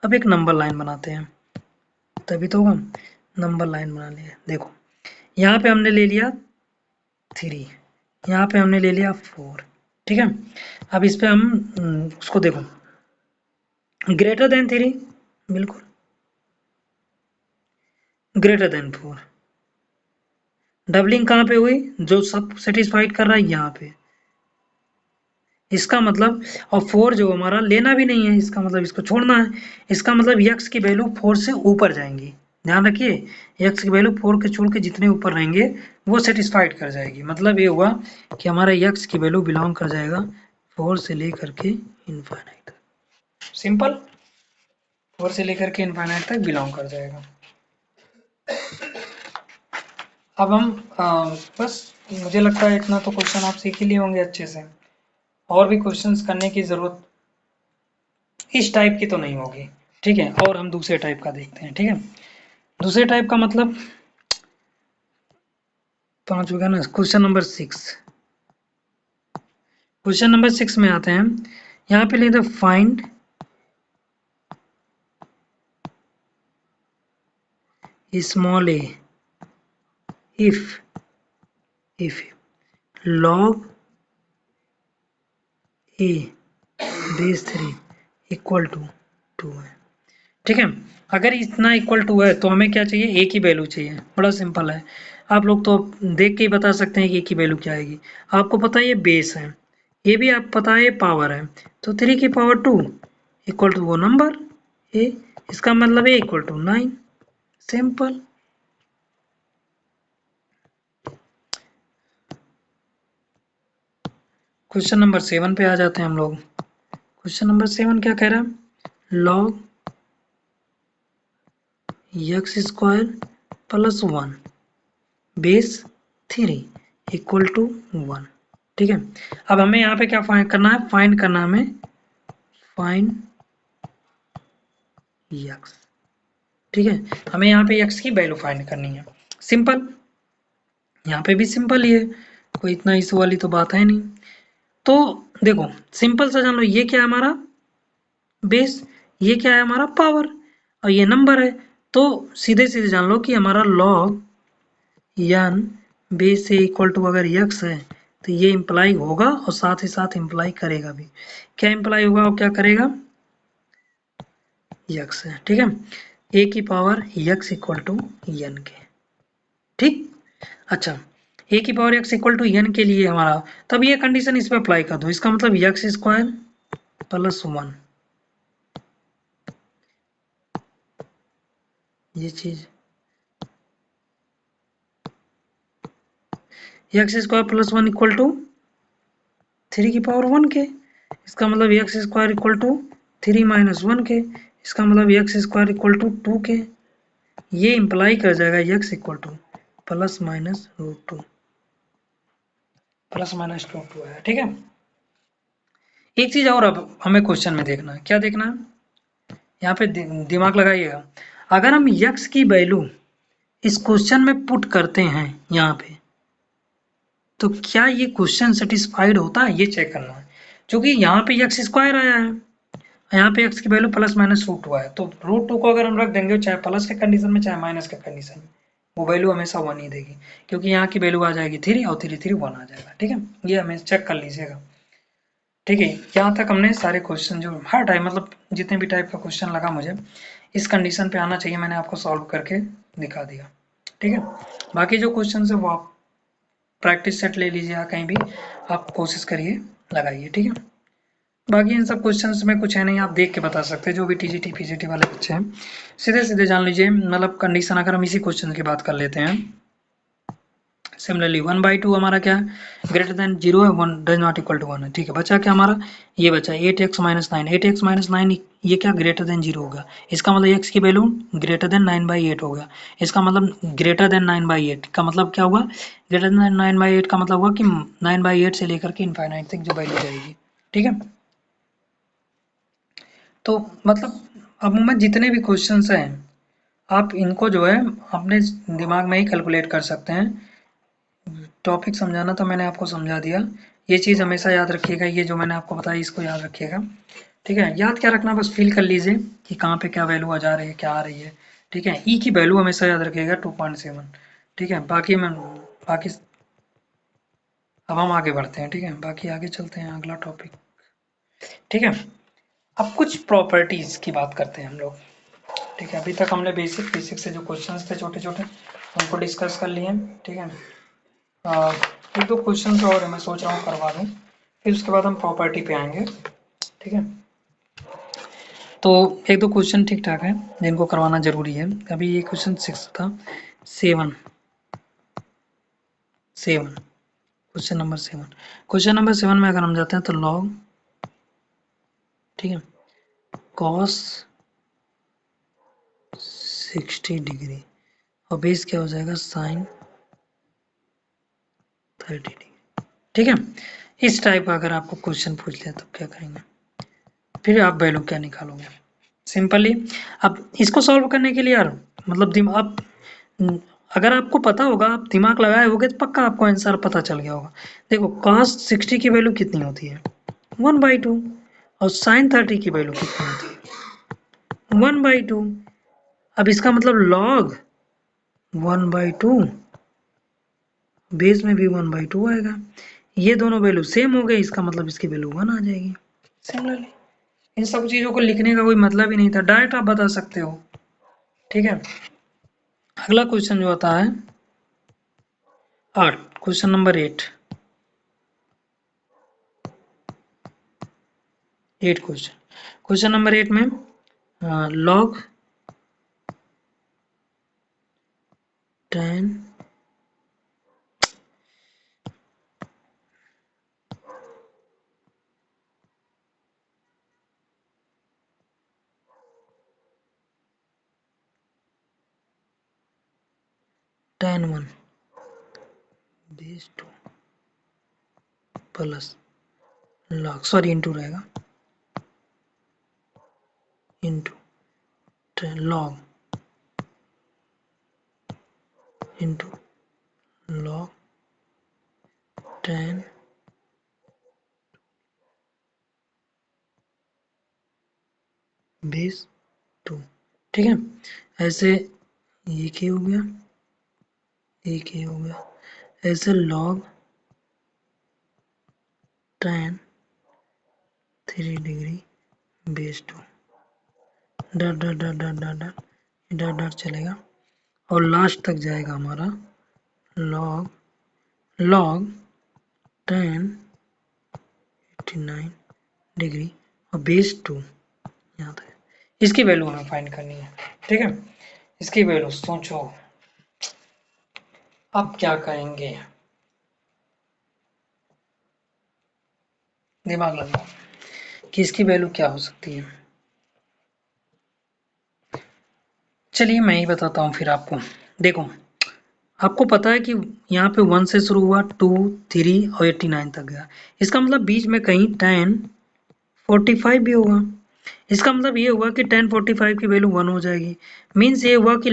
अब एक नंबर लाइन बनाते हैं, तभी तो होगा। नंबर लाइन बना लिया, देखो यहाँ पे हमने ले लिया 3, यहाँ पे हमने ले लिया 4, ठीक है। अब इस पे हम उसको देखो, ग्रेटर देन 3 बिल्कुल, ग्रेटर देन 4, डबलिंग कहाँ पे हुई, जो सब सेटिस्फाइड कर रहा है यहाँ पे, इसका मतलब, और 4 जो हमारा लेना भी नहीं है, इसका मतलब इसको छोड़ना है। इसका मतलब x की वैल्यू 4 से ऊपर जाएंगी, ध्यान रखिए, x की वैल्यू 4 के छोड़ के जितने ऊपर रहेंगे वो सेटिस्फाइड कर जाएगी। मतलब ये हुआ कि हमारा x की वैल्यू बिलोंग कर जाएगा 4 से लेकर के इनफाइनाइट तक, सिंपल, 4 से लेकर के इनफाइनाइट तक बिलोंग कर जाएगा। अब हम बस मुझे लगता है इतना तो क्वेश्चन आप सीख ही लिए होंगे अच्छे से, और भी क्वेश्चंस करने की ज़रूरत इस टाइप की तो नहीं होगी, ठीक है। और हम दूसरे टाइप का देखते हैं, ठीक है। दूसरे टाइप का मतलब 5 हो गया ना। क्वेश्चन नंबर 6, क्वेश्चन नंबर 6 में आते हैं। यहाँ पे लिखते find small a if log a base 3 equal to 2 है, ठीक है। अगर इतना इक्वल टू है तो हमें क्या चाहिए, ए की वैल्यू चाहिए। बड़ा सिंपल है, आप लोग तो देख के ही बता सकते हैं कि ए की वैल्यू क्या आएगी। आपको पता है ये बेस है, ये भी आप पता है ये पावर है, तो 3 की पावर 2 इक्वल टू वो नंबर ए, इसका मतलब A equal to 9, simple. Question number 7 पे आ जाते हैं हम लोग। क्वेश्चन नंबर 7 क्या कह रहा है, log x square plus 1 base 3 equal to 1, ठीक है। अब हमें यहाँ पे क्या फाइंड करना है, फाइंड करना है हमें फाइंड एक्स, ठीक है। हमें यहाँ पे एक्स की वैल्यू फाइंड करनी है, सिंपल। यहाँ पे भी सिंपल ही है, कोई इतना इशू वाली तो बात है नहीं। तो देखो सिंपल सा जान लो, ये क्या है हमारा बेस, ये क्या है हमारा पावर, और ये नंबर है। तो सीधे सीधे जान लो कि हमारा लॉग एन बेस से इक्वल टू अगर एक्स है तो ये इम्प्लाई होगा और साथ ही साथ इम्प्लाई करेगा भी। क्या इम्प्लाई होगा और क्या करेगा, एक्स है, ठीक है। ए की power x equal to n के, ठीक। अच्छा, ए की power x equal to n के लिए हमारा, तब ये कंडीशन इस पर अप्लाई कर दो, इसका मतलब एक्स स्क्वायर प्लस 1, ये चीज x square plus 1 equal to 3 की पावर 1 के, इसका मतलब x square equal to 3 minus 1 के, इसका मतलब एक्स स्क्वायर इक्वल टू 2 के। ये इंप्लाई कर जाएगा x equal to plus minus root 2, plus minus root 2 है, ठीक है। एक चीज और अब हमें क्वेश्चन में देखना है, क्या देखना है, यहाँ पे दिमाग लगाइएगा। अगर हम एक्स की वैल्यू इस क्वेश्चन में पुट करते हैं यहाँ पे, तो क्या ये क्वेश्चन सेटिस्फाइड होता है, ये चेक करना है। क्योंकि यहाँ पे एक्स स्क्वायर आया है, यहाँ पे x की वैल्यू प्लस माइनस रूट 2 है, तो रूट 2 को अगर हम रख देंगे चाहे प्लस के कंडीशन में चाहे माइनस के कंडीशन में, वो वैल्यू हमेशा 1 ही देगी, क्योंकि यहाँ की वैल्यू आ जाएगी 3 और 3 3 1 आ जाएगा, ठीक है। ये हमें चेक कर लीजिएगा, ठीक है। यहाँ तक हमने सारे क्वेश्चन जो हर टाइप मतलब जितने भी टाइप का क्वेश्चन लगा मुझे इस कंडीशन पे आना चाहिए, मैंने आपको सॉल्व करके दिखा दिया, ठीक है। बाकी जो क्वेश्चन है वो आप प्रैक्टिस सेट ले लीजिए या कहीं भी आप कोशिश करिए लगाइए, ठीक है। बाकी इन सब क्वेश्चंस में कुछ है नहीं, आप देख के बता सकते हैं। जो भी टीजीटी पीजीटी वाले बच्चे हैं सीधे सीधे जान लीजिए, मतलब कंडीशन अगर हम इसी क्वेश्चन की बात कर लेते हैं, सिमिलरली 1/2 हमारा क्या है, ग्रेटर देन 0 है, 1 डज नॉट इक्वल टू 1 है। ठीक है, बचा क्या हमारा, ये बचा 8x माइनस 9। 8x माइनस 9 ये क्या ग्रेटर देन 0 होगा, इसका मतलब x की वैल्यू ग्रेटर देन 9/8 होगा। इसका मतलब ग्रेटर देन 9/8 का मतलब क्या हुआ, ग्रेटर देन 9/8 का मतलब हुआ कि 9/8 से लेकर के इनफाइनाइट तक जो वैल्यू जाएगी। ठीक है, तो मतलब अमूमन जितने भी क्वेश्चंस हैं आप इनको जो है अपने दिमाग में ही कैलकुलेट कर सकते हैं। टॉपिक समझाना तो मैंने आपको समझा दिया, ये चीज़ हमेशा याद रखिएगा, ये जो मैंने आपको बताया इसको याद रखिएगा। ठीक है, याद क्या रखना, बस फील कर लीजिए कि कहाँ पे क्या वैल्यू आ जा रही है, क्या आ रही है। ठीक है, ई की वैल्यू हमेशा याद रखिएगा 2.7। ठीक है, बाकी अब हम आगे बढ़ते हैं। ठीक है, बाकी आगे चलते हैं अगला टॉपिक। ठीक है, अब कुछ प्रॉपर्टीज की बात करते हैं हम लोग। ठीक है, अभी तक हमने बेसिक से जो क्वेश्चंस थे छोटे छोटे उनको डिस्कस कर लिए हैं। ठीक है, एक दो क्वेश्चन और मैं सोच रहा हूँ करवा दूँ, फिर उसके बाद हम प्रॉपर्टी पे आएंगे। ठीक है, तो एक दो क्वेश्चन ठीक ठाक है जिनको करवाना जरूरी है। अभी ये क्वेश्चन 6 था, 7 7 क्वेश्चन नंबर 7। क्वेश्चन नंबर 7 में अगर हम जाते हैं तो लॉग, ठीक है, कॉस 60 डिग्री और बेस क्या हो जाएगा, साइन 30 डिग्री। ठीक है, इस टाइप का अगर आपको क्वेश्चन पूछ लिया तब क्या करेंगे, फिर आप वैल्यू क्या निकालोगे सिंपली। अब इसको सॉल्व करने के लिए यार मतलब दिमाग, अगर आपको पता होगा, आप दिमाग लगाए होगे तो पक्का आपको आंसर पता चल गया होगा। देखो cos 60 की वैल्यू कितनी होती है, 1/2, और sin 30 की वैल्यू कितनी होती है, 1/2। अब इसका मतलब log 1/2, बेस में भी 1/2 आएगा। ये दोनों वैल्यू सेम हो गए, इसका मतलब इसकी वैल्यू 1 आ जाएगी। सिमिलरली इन सब चीजों को लिखने का कोई मतलब ही नहीं था, डायरेक्ट आप बता सकते हो। ठीक है, अगला क्वेश्चन जो आता है 8, क्वेश्चन नंबर 8। 8 क्वेश्चन नंबर 8 में log 10 tan 1 base 2 plus log, sorry into रहेगा, into log into log 10 base 2। ठीक है, ऐसे एक ये हो गया, एक ये हो गया, ऐसे log tan 3 degree base 2, dot dot dot dot dot dot dot dot चलेगा और लास्ट तक जाएगा हमारा log log tan 89 डिग्री और बेस 2 यहाँ तक। इसकी वैल्यू हमें फाइंड करनी है। ठीक है, इसकी वैल्यू सोचो अब क्या करेंगे, दिमाग लगाओ कि इसकी वैल्यू क्या हो सकती है। चलिए मैं ही बताता हूँ फिर आपको। देखो आपको पता है कि यहाँ पे 1 से शुरू हुआ, 2, 3 और 89 तक गया। इसका मतलब बीच में कहीं tan 45 भी होगा। इसका मतलब ये हुआ कि tan 45 की वैल्यू 1 हो जाएगी। मीन्स ये हुआ कि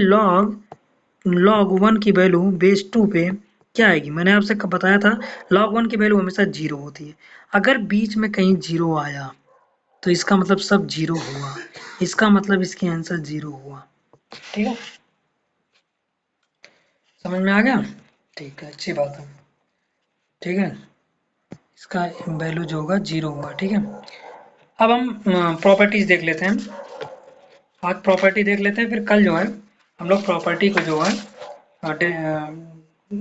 log 1 की वैल्यू बेस 2 पे क्या आएगी, मैंने आपसे बताया था log 1 की वैल्यू हमेशा 0 होती है। अगर बीच में कहीं 0 आया तो इसका मतलब सब 0 हुआ, इसका मतलब इसकी आंसर 0 हुआ। ठीक है, समझ में आ गया, ठीक है, अच्छी बात है। ठीक है, इसका वैल्यू जो होगा 0 होगा। ठीक है, अब हम प्रॉपर्टीज देख लेते हैं, आज प्रॉपर्टी देख लेते हैं, फिर कल जो है हम लोग प्रॉपर्टी को जो है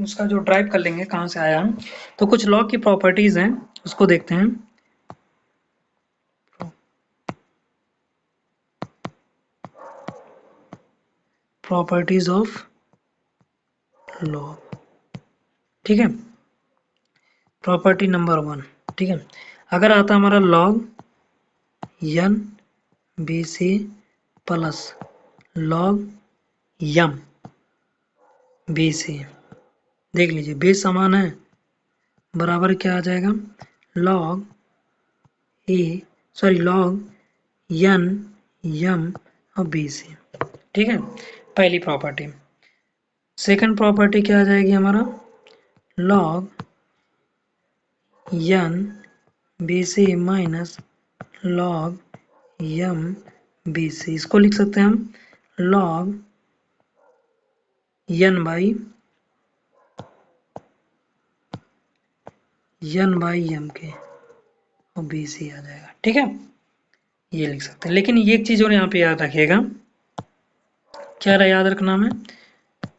उसका जो ड्राइव कर लेंगे कहाँ से आया हम। तो कुछ लॉ की प्रॉपर्टीज हैं उसको देखते हैं। प्रॉपर्टीज ऑफ लॉ, ठीक है, प्रॉपर्टी नंबर 1। ठीक है, अगर आता हमारा log n बी सी plus log m b c, देख लीजिए बेस समान है, बराबर क्या आ जाएगा log log n m और बी सी। ठीक है, पहली प्रॉपर्टी। सेकंड प्रॉपर्टी क्या आ जाएगी हमारा log n b c minus log m b c, इसको लिख सकते हैं हम log n बाई m के और बी सी आ जाएगा। ठीक है, ये लिख सकते हैं, लेकिन ये एक चीज और यहाँ पे याद रखिएगा, क्या याद रखना है,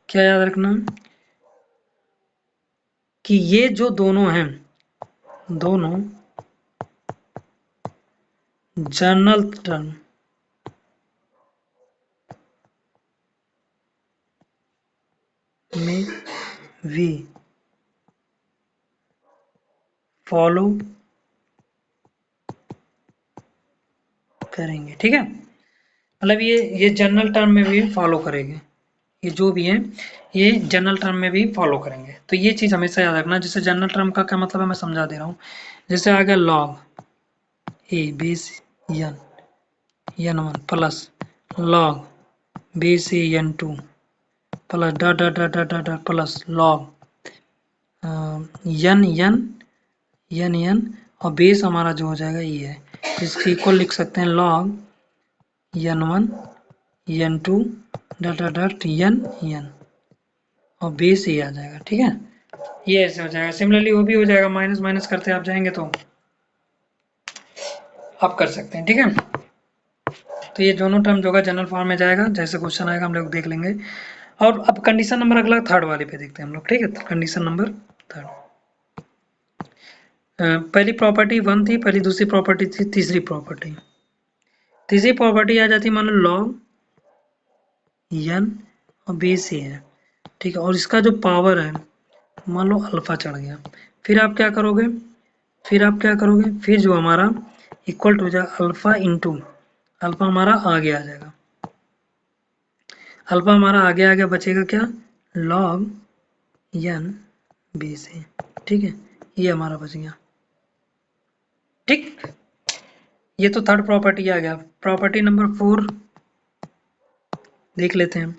क्या याद रखना है कि ये जो दोनों हैं, दोनों जनरल टर्म में भी फॉलो करेंगे। ठीक है, मतलब ये जनरल टर्म में भी फॉलो करेंगे, ये जो भी है ये जनरल टर्म में भी फॉलो करेंगे। तो ये चीज़ हमेशा याद रखना। जैसे जनरल टर्म का क्या मतलब है मैं समझा दे रहा हूँ। जैसे आ गया log a b c n 1 plus log b c n 2 plus dot dot dot dot dot plus log n n और बेस हमारा जो हो जाएगा ये है, तो इसके इक्वल लिख सकते हैं log n 1 n 2 dot dot dot n और बेस ये आ जाएगा। ठीक है, ये ऐसे हो जाएगा। सिमिलरली वो भी हो जाएगा, माइनस माइनस करते आप जाएंगे तो आप कर सकते हैं। ठीक है, तो ये दोनों टर्म जो होगा जनरल फॉर्म में जाएगा, जैसे क्वेश्चन आएगा हम लोग देख लेंगे। और अब कंडीशन नंबर अगला थर्ड वाले पे देखते हैं हम लोग। ठीक है, कंडीशन नंबर थर्ड, पहली प्रॉपर्टी 1 थी, पहली दूसरी प्रॉपर्टी थी, तीसरी प्रॉपर्टी आ जाती मान लो log n और बी सी है। ठीक है, और इसका जो पावर है मान लो अल्फा चढ़ गया, फिर आप क्या करोगे, फिर जो हमारा इक्वल टू हो जाएगा अल्फा इंटू अल्फा हमारा आगे आ जाएगा, अल्फा हमारा आगे बचेगा क्या log n बी सी। ठीक है, ये हमारा बच गया। ठीक, ये तो थर्ड प्रॉपर्टी आ गया। प्रॉपर्टी नंबर 4 देख लेते हैं,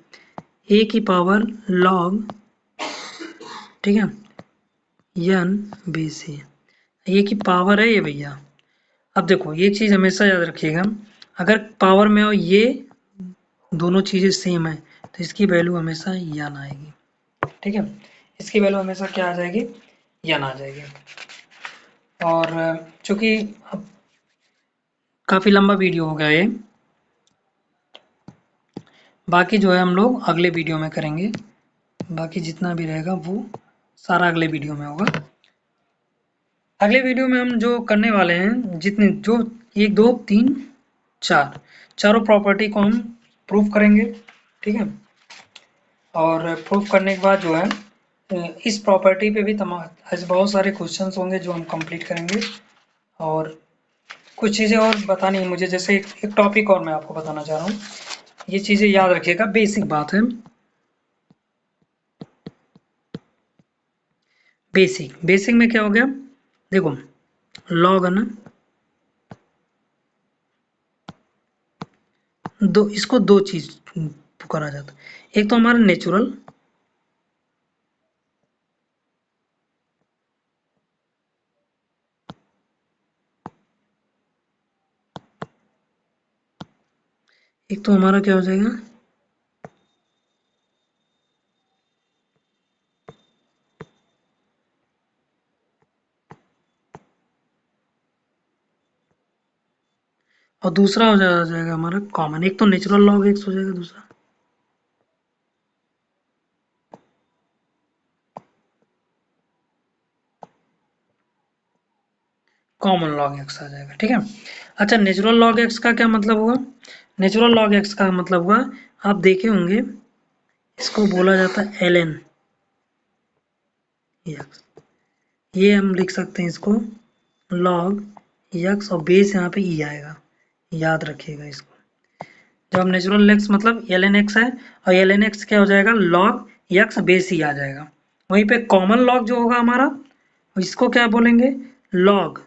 a की पावर log, ठीक है, n बी सी, ये की पावर है ये भैया। अब देखो ये चीज़ हमेशा याद रखिएगा, अगर पावर में हो ये दोनों चीज़ें सेम है तो इसकी वैल्यू हमेशा यन आएगी। ठीक है, इसकी वैल्यू हमेशा क्या आ जाएगी, यन आ जाएगी। और चूंकि अब काफ़ी लंबा वीडियो हो गया ये, बाकी जो है हम लोग अगले वीडियो में करेंगे, बाकी जितना भी रहेगा वो सारा अगले वीडियो में होगा। अगले वीडियो में हम जो करने वाले हैं, जितने जो 1 2 3 4 चारों प्रॉपर्टी को हम प्रूफ करेंगे। ठीक है, और प्रूफ करने के बाद जो है इस प्रॉपर्टी पे भी तमाम ऐसे बहुत सारे क्वेश्चंस होंगे जो हम कंप्लीट करेंगे। और कुछ चीज़ें और बतानी है मुझे, जैसे एक टॉपिक और मैं आपको बताना चाह रहा हूँ, ये चीज़ें याद रखिएगा, बेसिक बात है। बेसिक में क्या हो गया, देखो लॉग है ना, इसको दो चीज पुकारा जाता है, एक तो हमारा नेचुरल, एक तो हमारा क्या हो जाएगा और दूसरा हो जाएगा हमारा कॉमन। एक तो नेचुरल लॉग एक्स हो जाएगा, दूसरा कॉमन लॉग एक्स आ जाएगा। ठीक है, अच्छा नेचुरल लॉग एक्स का क्या मतलब हुआ, नेचुरल लॉग एक्स का मतलब हुआ, आप देखे होंगे इसको बोला जाता है एल एन, यक्स, ये हम लिख सकते हैं इसको लॉग यक्स और बेस यहाँ पे ई आएगा, याद रखिएगा इसको। जब हम नेचुरल एक्स मतलब एल एन एक्स है और एल एन एक्स क्या हो जाएगा लॉग यक्स बेस ई आ जाएगा। वहीं पे कॉमन लॉग जो होगा हमारा इसको क्या बोलेंगे लॉग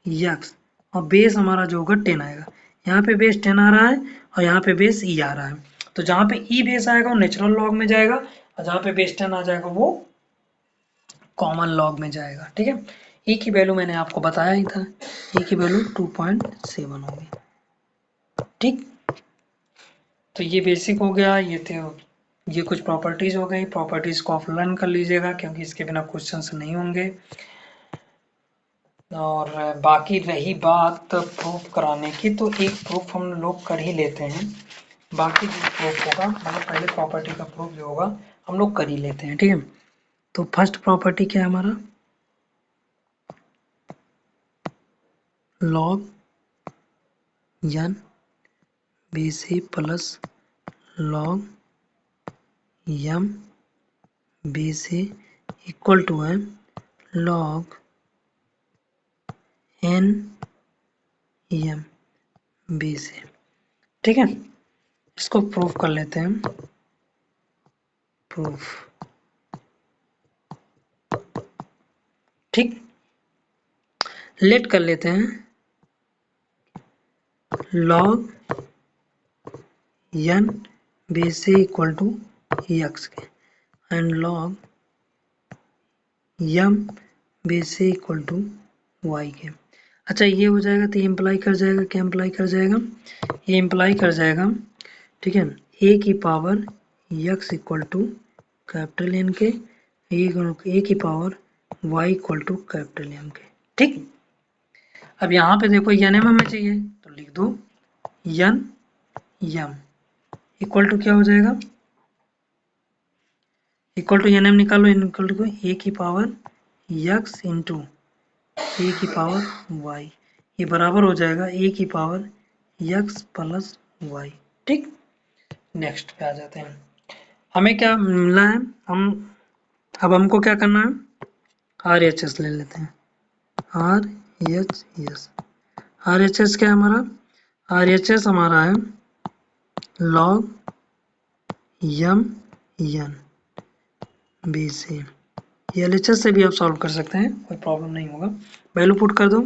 यक्स और बेस हमारा जो होगा 10 आएगा। यहाँ पे बेस 10 आ रहा है और यहाँ पे बेस ई आ रहा है, तो जहाँ पे ई बेस आएगा वो नेचुरल लॉग में जाएगा और जहाँ पे बेस 10 आ जाएगा वो कॉमन लॉग में जाएगा। ठीक है, ई की वैल्यू मैंने आपको बताया ही था, ई की वैल्यू 2.7 होगी। ठीक, तो ये बेसिक हो गया, ये थे ये कुछ प्रॉपर्टीज हो गई। प्रॉपर्टीज को आप लर्न कर लीजिएगा क्योंकि इसके बिना क्वेश्चंस नहीं होंगे। और बाकी रही बात प्रूफ कराने की, तो एक प्रूफ हम लोग कर ही लेते हैं। बाकी जो प्रूफ होगा मतलब पहले प्रॉपर्टी का प्रूफ जो होगा हम लोग कर ही लेते हैं। ठीक है, तो फर्स्ट प्रॉपर्टी क्या है हमारा log N B C plus log M B C equal to है log N M B C. ठीक है, इसको प्रूफ कर लेते हैं। प्रूफ, ठीक, लेट कर लेते हैं log N B C equal to X के and log M B C equal to Y के। अच्छा, ये हो जाएगा तो ये इम्प्लाई कर जाएगा, क्या इम्प्लाई कर जाएगा, ये इम्प्लाई कर जाएगा, ठीक है, ए की power x equal to capital n के, ए की power y equal to capital m के। ठीक, अब यहाँ पे देखो एन एम हमें चाहिए तो लिख दो एन एम इक्वल टू क्या हो जाएगा, इक्वल टू एन एम निकालो, इक्वल टू ए की पावर एक्स इंटू ए की पावर वाई, ये बराबर हो जाएगा ए की पावर एक्स प्लस वाई। ठीक, नेक्स्ट पे आ जाते हैं। हमें क्या मिलना है, हम अब हमको क्या करना है आर एच एस ले लेते हैं। R H S, R H S क्या है हमारा, आर एच एस हमारा है log m n B c. L H S से भी आप सॉल्व कर सकते हैं, कोई प्रॉब्लम नहीं होगा। वैल्यू पुट कर दो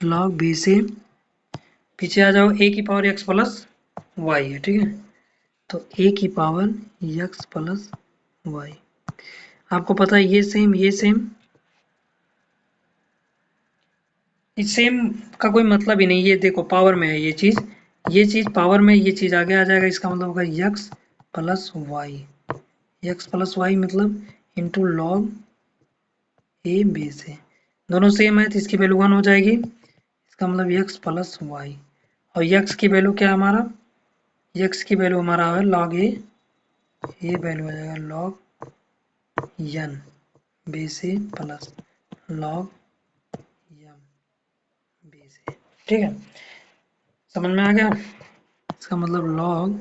लॉग बी सी, पीछे आ जाओ ए की पावर एक्स प्लस वाई है। ठीक है, तो ए की पावर एक्स प्लस वाई, आपको पता है ये सेम ये सेम, इस सेम का कोई मतलब ही नहीं। ये देखो पावर में है ये चीज पावर में, ये चीज आगे आ जाएगा, इसका मतलब होगा x plus y, x plus y मतलब इंटू लॉग ए बी से, दोनों सेम है तो इसकी वैल्यू 1 हो जाएगी, इसका मतलब एक्स प्लस वाई। और एक्स की वैल्यू क्या है हमारा, एक्स की वैल्यू हमारा है लॉग ए, ये वैल्यू आ जाएगा log N B C plus log M B C. ठीक है, समझ में आ गया, इसका मतलब log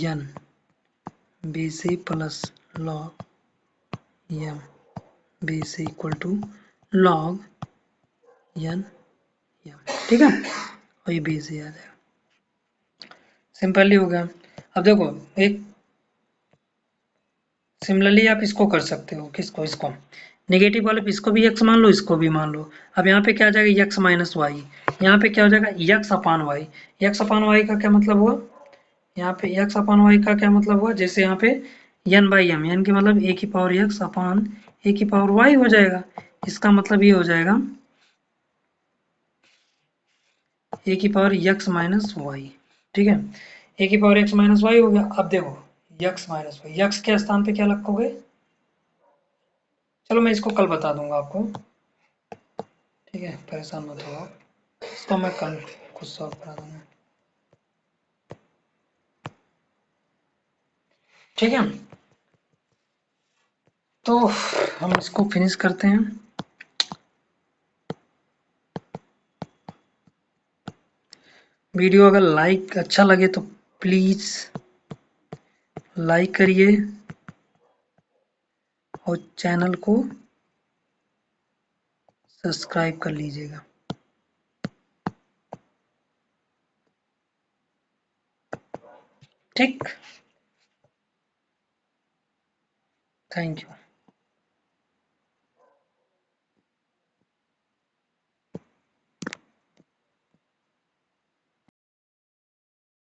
N B C plus log M B C equal to log N m. ठीक है, और ये बी सी आ जाएगा, सिंपली हो गया। अब देखो एक सिमिलरली आप इसको कर सकते हो, किसको, इसको नेगेटिव वाले पे इसको भी x मान लो, इसको भी मान लो। अब यहाँ पे क्या आ जाएगा x माइनस वाई, यहाँ पे क्या हो जाएगा x upon y. x upon y का क्या मतलब हुआ, यहाँ पे x अपान वाई का क्या मतलब हुआ, जैसे यहाँ पे n बाई एम, यानी कि मतलब a की पावर x अपान a की पावर y हो जाएगा। इसका मतलब ये हो जाएगा a की पावर x माइनस वाई। ठीक है, a की पावर x माइनस वाई हो गया। अब देखो x माइनस वाई, x के स्थान पे क्या रखोगे, चलो मैं इसको कल बता दूंगा आपको। ठीक है, परेशान मत हो आप, इसको मैं कल खुद सॉल्व करा दूंगा। ठीक है, तो हम इसको फिनिश करते हैं। वीडियो अगर लाइक अच्छा लगे तो प्लीज़ लाइक करिए, और चैनल को सब्सक्राइब कर लीजिएगा। ठीक, थैंक यू।